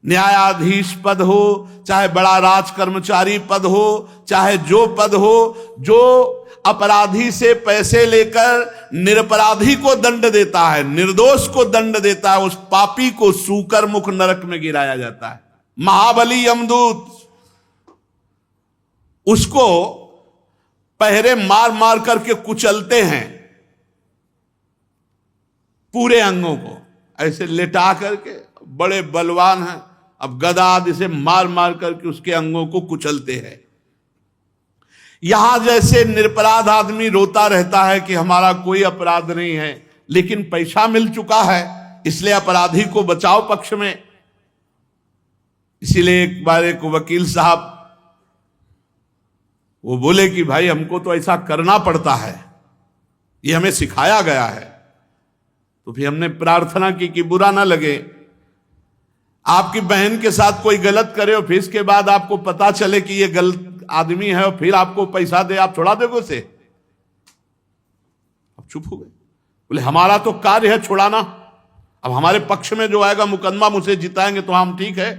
न्यायाधीश पद हो, चाहे बड़ा राजकर्मचारी पद हो, चाहे जो पद हो, जो अपराधी से पैसे लेकर निरपराधी को दंड देता है, निर्दोष को दंड देता है, उस पापी को सूकर मुख नरक में गिराया जाता है। महाबली यमदूत उसको पहरे मार मार करके कुचलते हैं, पूरे अंगों को ऐसे लेटा करके, बड़े बलवान हैं, अब गदा आदि से मार मार करके उसके अंगों को कुचलते हैं। यहां जैसे निरपराध आदमी रोता रहता है कि हमारा कोई अपराध नहीं है, लेकिन पैसा मिल चुका है, इसलिए अपराधी को बचाव पक्ष में। इसीलिए एक बार एक वकील साहब वो बोले कि भाई हमको तो ऐसा करना पड़ता है, ये हमें सिखाया गया है। तो फिर हमने प्रार्थना की कि बुरा ना लगे, आपकी बहन के साथ कोई गलत करे और फिर इसके बाद आपको पता चले कि ये गलत आदमी है और फिर आपको पैसा दे, आप छोड़ा दोगे उसे? अब चुप हो गए। बोले हमारा तो कार्य है छुड़ाना, अब हमारे पक्ष में जो आएगा मुकदमा मुझे जिताएंगे तो हम ठीक है।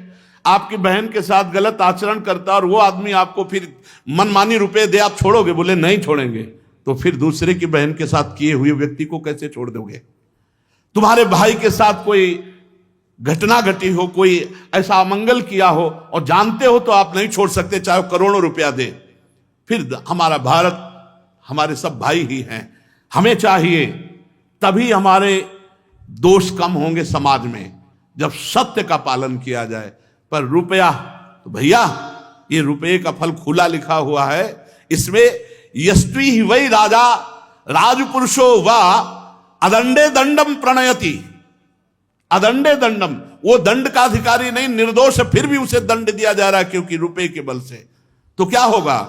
आपकी बहन के साथ गलत आचरण करता और वो आदमी आपको फिर मनमानी रुपए दे, आप छोड़ोगे? बोले नहीं छोड़ेंगे। तो फिर दूसरे की बहन के साथ किए हुए व्यक्ति को कैसे छोड़ दोगे? तुम्हारे भाई के साथ कोई घटना घटी हो, कोई ऐसा अमंगल किया हो और जानते हो तो आप नहीं छोड़ सकते, चाहे करोड़ों रुपया दे। फिर हमारा भारत, हमारे सब भाई ही हैं, हमें चाहिए तभी हमारे दोष कम होंगे समाज में, जब सत्य का पालन किया जाए। पर रुपया तो भैया, ये रुपये का फल खुला लिखा हुआ है, इसमें यस्वी ही वही राजा राजपुरुषो व अदंडे दंडम प्रणयति। अदंडे दंडम, वो दंड का अधिकारी नहीं, निर्दोष है, फिर भी उसे दंड दिया जा रहा है क्योंकि रुपए के बल से। तो क्या होगा?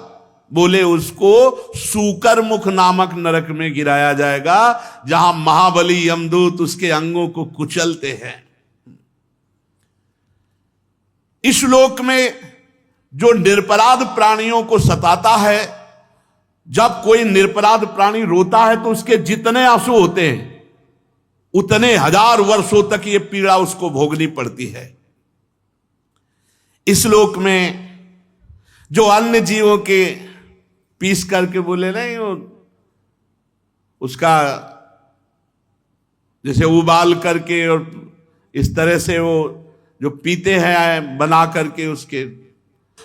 बोले उसको सूकर मुख नामक नरक में गिराया जाएगा, जहां महाबली यमदूत उसके अंगों को कुचलते हैं। इस लोक में जो निरपराध प्राणियों को सताता है, जब कोई निरपराध प्राणी रोता है तो उसके जितने आंसू होते हैं उतने हजार वर्षों तक ये पीड़ा उसको भोगनी पड़ती है। इस लोक में जो अन्य जीवों के पीस करके बोले नहीं, वो उसका जैसे उबाल करके और इस तरह से वो जो पीते हैं बना करके उसके,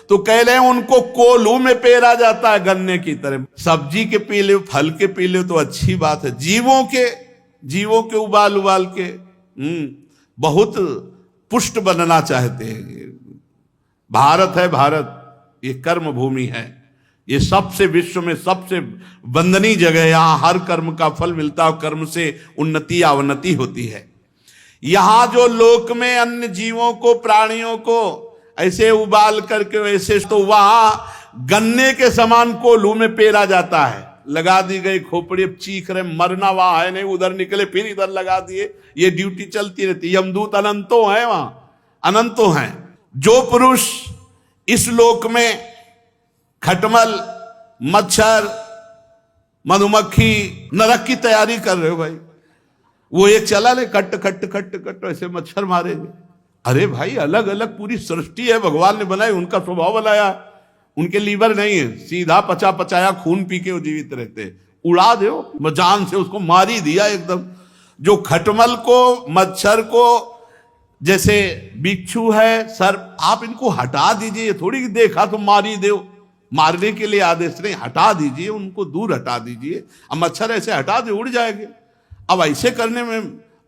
तो कह रहे हैं उनको कोल्हू में पेरा जाता है गन्ने की तरह। सब्जी के पी लो, फल के पी लो तो अच्छी बात है, जीवों के उबाल उबाल के बहुत पुष्ट बनना चाहते हैं। भारत है, भारत ये कर्म भूमि है, ये सबसे विश्व में सबसे वंदनीय जगह है। यहां हर कर्म का फल मिलता है, कर्म से उन्नति अवनति होती है। यहां जो लोक में अन्य जीवों को, प्राणियों को ऐसे उबाल करके वैसे, तो वहां गन्ने के समान को लू में पेरा जाता है, लगा दी गई खोपड़ी, चीख रहे, मरना वहां है नहीं, उधर निकले फिर इधर लगा दिए, ये ड्यूटी चलती रहती। यमदूत अनंतों हैं, वहां अनंतों हैं। जो पुरुष इस लोक में खटमल, मच्छर, मधुमक्खी, नरक की तैयारी कर रहे हो भाई, वो एक चला ले कट कट कट कट ऐसे मच्छर मारेंगे। अरे भाई, अलग अलग पूरी सृष्टि है, भगवान ने बनाई, उनका स्वभाव बनाया, उनके लीवर नहीं है, सीधा पचा पचाया खून पी के वो जीवित रहते। उड़ा दो जान से, उसको मार ही दिया एकदम। जो खटमल को, मच्छर को, जैसे बिच्छू है, सर्प, आप इनको हटा दीजिए, थोड़ी देखा तो मार ही दो, मारने के लिए आदेश नहीं, हटा दीजिए, उनको दूर हटा दीजिए। अब मच्छर ऐसे हटा दे उड़ जाएंगे। अब ऐसे करने में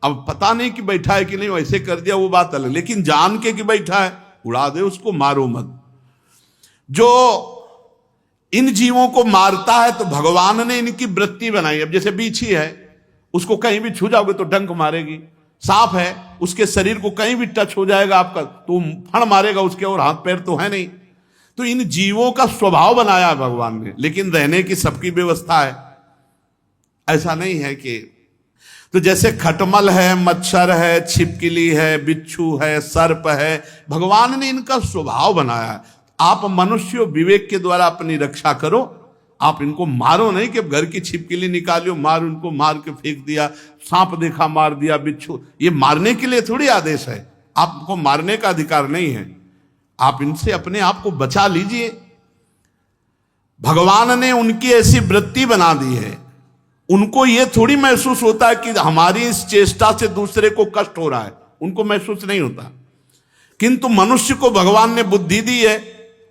अब पता नहीं कि बैठा है कि नहीं, वैसे कर दिया वो बात अलग, लेकिन जान के कि बैठा है उड़ा दे, उसको मारो मत। जो इन जीवों को मारता है तो भगवान ने इनकी वृत्ति बनाई। अब जैसे बीछी है, उसको कहीं भी छू जाओगे तो डंक मारेगी। सांप है, उसके शरीर को कहीं भी टच हो जाएगा आपका तो फण मारेगा उसके, और हाथ पैर तो है नहीं। तो इन जीवों का स्वभाव बनाया है भगवान ने, लेकिन रहने की सबकी व्यवस्था है, ऐसा नहीं है कि। तो जैसे खटमल है, मच्छर है, छिपकली है, बिच्छू है, सर्प है, भगवान ने इनका स्वभाव बनाया है। आप मनुष्य विवेक के द्वारा अपनी रक्षा करो, आप इनको मारो नहीं कि घर की छिपकली निकालियो, मार, उनको मार के फेंक दिया, सांप देखा मार दिया, बिच्छू, ये मारने के लिए थोड़ी आदेश है, आपको मारने का अधिकार नहीं है। आप इनसे अपने आप को बचा लीजिए। भगवान ने उनकी ऐसी वृत्ति बना दी है, उनको ये थोड़ी महसूस होता है कि हमारी इस चेष्टा से दूसरे को कष्ट हो रहा है, उनको महसूस नहीं होता। किंतु मनुष्य को भगवान ने बुद्धि दी है,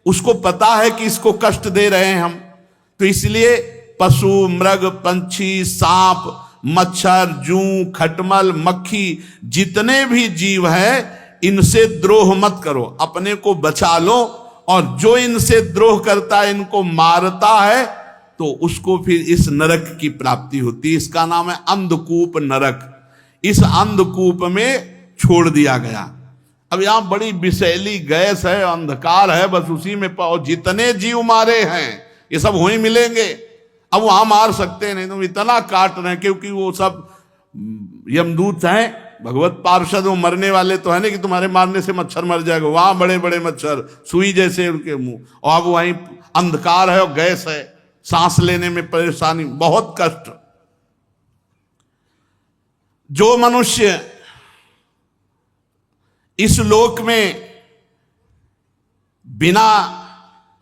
उसको पता है कि इसको कष्ट दे रहे हैं हम, तो तो इसलिए पशु, मृग, पंछी, सांप, मच्छर, जूं, खटमल, मक्खी, जितने भी जीव हैं इनसे द्रोह मत करो, अपने को बचा लो। और जो इनसे द्रोह करता है, इनको मारता है, तो उसको फिर इस नरक की प्राप्ति होती है। इसका नाम है अंधकूप नरक। इस अंधकूप में छोड़ दिया गया। अब यहां बड़ी विषैली गैस है, अंधकार है, बस उसी में पाओ। जितने जीव मारे हैं ये सब वहीं मिलेंगे। अब वहां मार सकते नहीं, तो इतना काट रहे हैं, क्योंकि वो सब यमदूत हैं, भगवत पार्षद। वो मरने वाले तो है नहीं कि तुम्हारे मारने से मच्छर मर जाएगा। वहां बड़े बड़े मच्छर, सुई जैसे उनके मुंह, और अब वहीं अंधकार है और गैस है, सांस लेने में परेशानी, बहुत कष्ट। जो मनुष्य इस लोक में बिना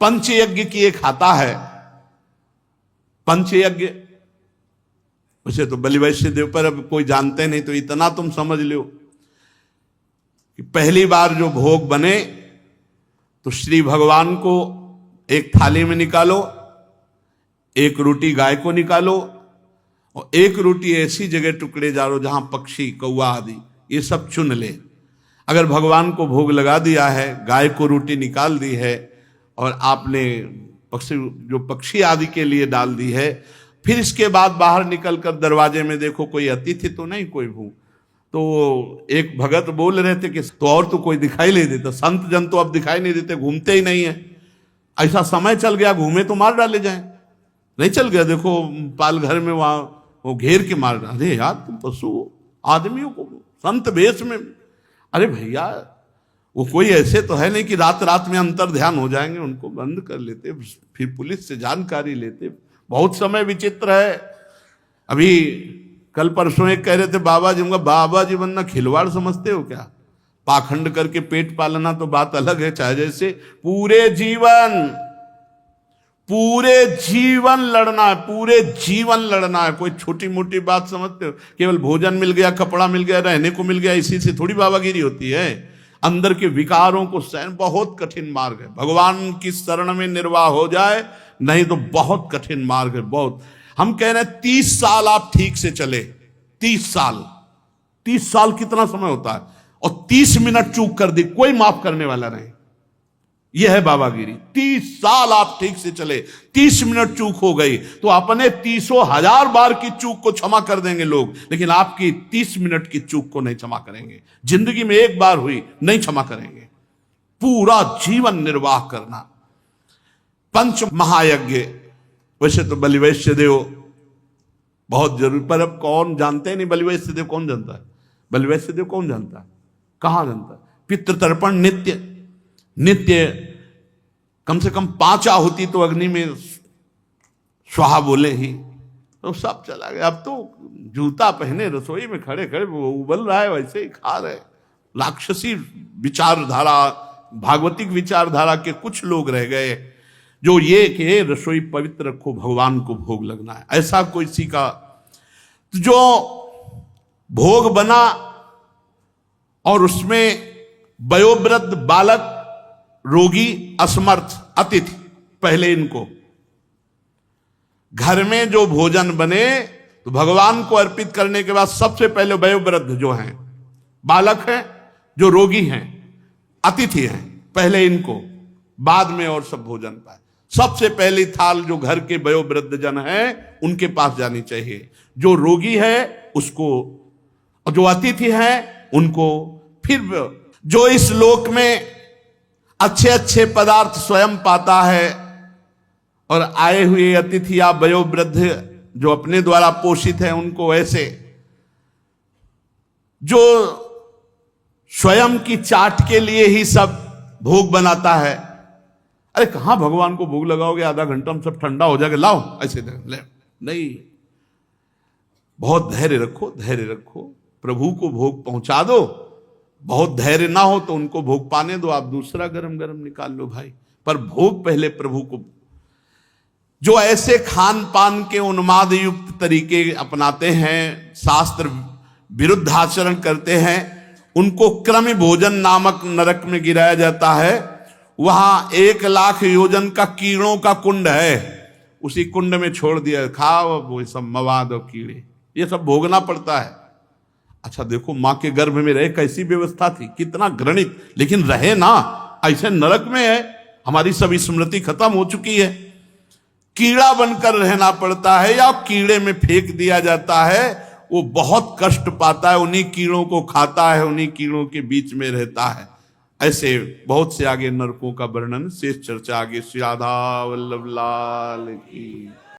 पंचयज्ञ किए खाता है, पंचयज्ञ उसे तो बलि वैश्य देव पर अब कोई जानते नहीं, तो इतना तुम समझ लो कि पहली बार जो भोग बने तो श्री भगवान को एक थाली में निकालो, एक रोटी गाय को निकालो, और एक रोटी ऐसी जगह टुकड़े डालो जहां पक्षी, कौवा आदि ये सब चुन ले। अगर भगवान को भोग लगा दिया है, गाय को रोटी निकाल दी है, और आपने पक्षी आदि के लिए डाल दी है, फिर इसके बाद बाहर निकलकर दरवाजे में देखो कोई अतिथि तो नहीं, कोई भू। तो एक भगत बोल रहे थे कि तो और तो कोई दिखाई नहीं देता, संत जन तो अब दिखाई नहीं देते, घूमते ही नहीं है। ऐसा समय चल गया, घूमे तो मार डाले जाए, नहीं चल गया। देखो पाल घर में वहां वो घेर के मार डाले। अरे यार तुम पशु आदमियों को संत वेश में, अरे भैया वो कोई ऐसे तो है नहीं कि रात रात में अंतर ध्यान हो जाएंगे। उनको बंद कर लेते, फिर पुलिस से जानकारी लेते। बहुत समय विचित्र है। अभी कल परसों एक कह रहे थे बाबा जी, बाबा जी बनना खिलवाड़ समझते हो क्या? पाखंड करके पेट पालना तो बात अलग है, चाहे जैसे पूरे जीवन लड़ना है, पूरे जीवन लड़ना है। कोई छोटी मोटी बात समझते हो? केवल भोजन मिल गया, कपड़ा मिल गया, रहने को मिल गया, इसी से थोड़ी बाबागिरी होती है। अंदर के विकारों को सहन बहुत कठिन मार्ग है। भगवान की शरण में निर्वाह हो जाए, नहीं तो बहुत कठिन मार्ग है, बहुत। हम कह रहे हैं 30 साल आप ठीक से चले, 30 साल कितना समय होता है, और 30 मिनट चूक कर दी, कोई माफ करने वाला नहीं। यह है बाबागिरी। 30 साल आप ठीक से चले, 30 मिनट चूक हो गई तो अपने 30,000 बार की चूक को क्षमा कर देंगे लोग, लेकिन आपकी 30 मिनट की चूक को नहीं क्षमा करेंगे। जिंदगी में एक बार हुई, नहीं क्षमा करेंगे। पूरा जीवन निर्वाह करना। पंच महायज्ञ, वैसे तो बलि वैश्य देव बहुत जरूरी, पर अब कौन जानते नहीं। बलि वैश्य देव कौन जानता है? बलि वैश्य देव कौन जानता है? कहां जानता है? पितृतर्पण नित्य कम से कम 5 आहुति तो अग्नि में स्वाहा बोले ही, तो सब चला गया। अब तो जूता पहने रसोई में खड़े खड़े वो उबल रहा है, वैसे ही खा रहे। राक्षसी विचारधारा, भागवतिक विचारधारा के कुछ लोग रह गए जो ये कि रसोई पवित्र रखो, भगवान को भोग लगना है, ऐसा कोई सी का। तो जो भोग बना और उसमें वयोवृद्ध, बालक, रोगी, असमर्थ, अतिथि, पहले इनको घर में जो भोजन बने तो भगवान को अर्पित करने के बाद सबसे पहले वयोवृद्ध जो हैं, बालक हैं, जो रोगी हैं, अतिथि हैं, पहले इनको, बाद में और सब भोजन पाए। सबसे पहली थाल जो घर के वयोवृद्ध जन हैं उनके पास जानी चाहिए, जो रोगी है उसको, और जो अतिथि है उनको। फिर जो इस लोक में अच्छे अच्छे पदार्थ स्वयं पाता है, और आए हुए अतिथि या वयोवृद्ध जो अपने द्वारा पोषित हैं उनको ऐसे, जो स्वयं की चाट के लिए ही सब भोग बनाता है। अरे कहां भगवान को भोग लगाओगे, आधा घंटा में सब ठंडा हो जाएगा, लाओ ऐसे ले, नहीं। बहुत धैर्य रखो, प्रभु को भोग पहुंचा दो। बहुत धैर्य ना हो तो उनको भोग पाने दो, आप दूसरा गरम गरम निकाल लो भाई, पर भोग पहले प्रभु को। जो ऐसे खान पान के उन्माद युक्त तरीके अपनाते हैं, शास्त्र विरुद्ध आचरण करते हैं, उनको क्रम भोजन नामक नरक में गिराया जाता है। वहां 1 लाख योजन का कीड़ों का कुंड है, उसी कुंड में छोड़ दिया, खाओ अब वो सब मवाद और कीड़े, ये सब भोगना पड़ता है। अच्छा देखो, माँ के गर्भ में रहे कैसी व्यवस्था थी, कितना घृणित, लेकिन रहे ना, ऐसे नरक में है, हमारी सभी स्मृति खत्म हो चुकी है। कीड़ा बनकर रहना पड़ता है या कीड़े में फेंक दिया जाता है, वो बहुत कष्ट पाता है, उन्हीं कीड़ों को खाता है, उन्हीं कीड़ों के बीच में रहता है। ऐसे बहुत से आगे नरकों का वर्णन, शेष चर्चा आगे। श्री राधा वल्लभ लाल की।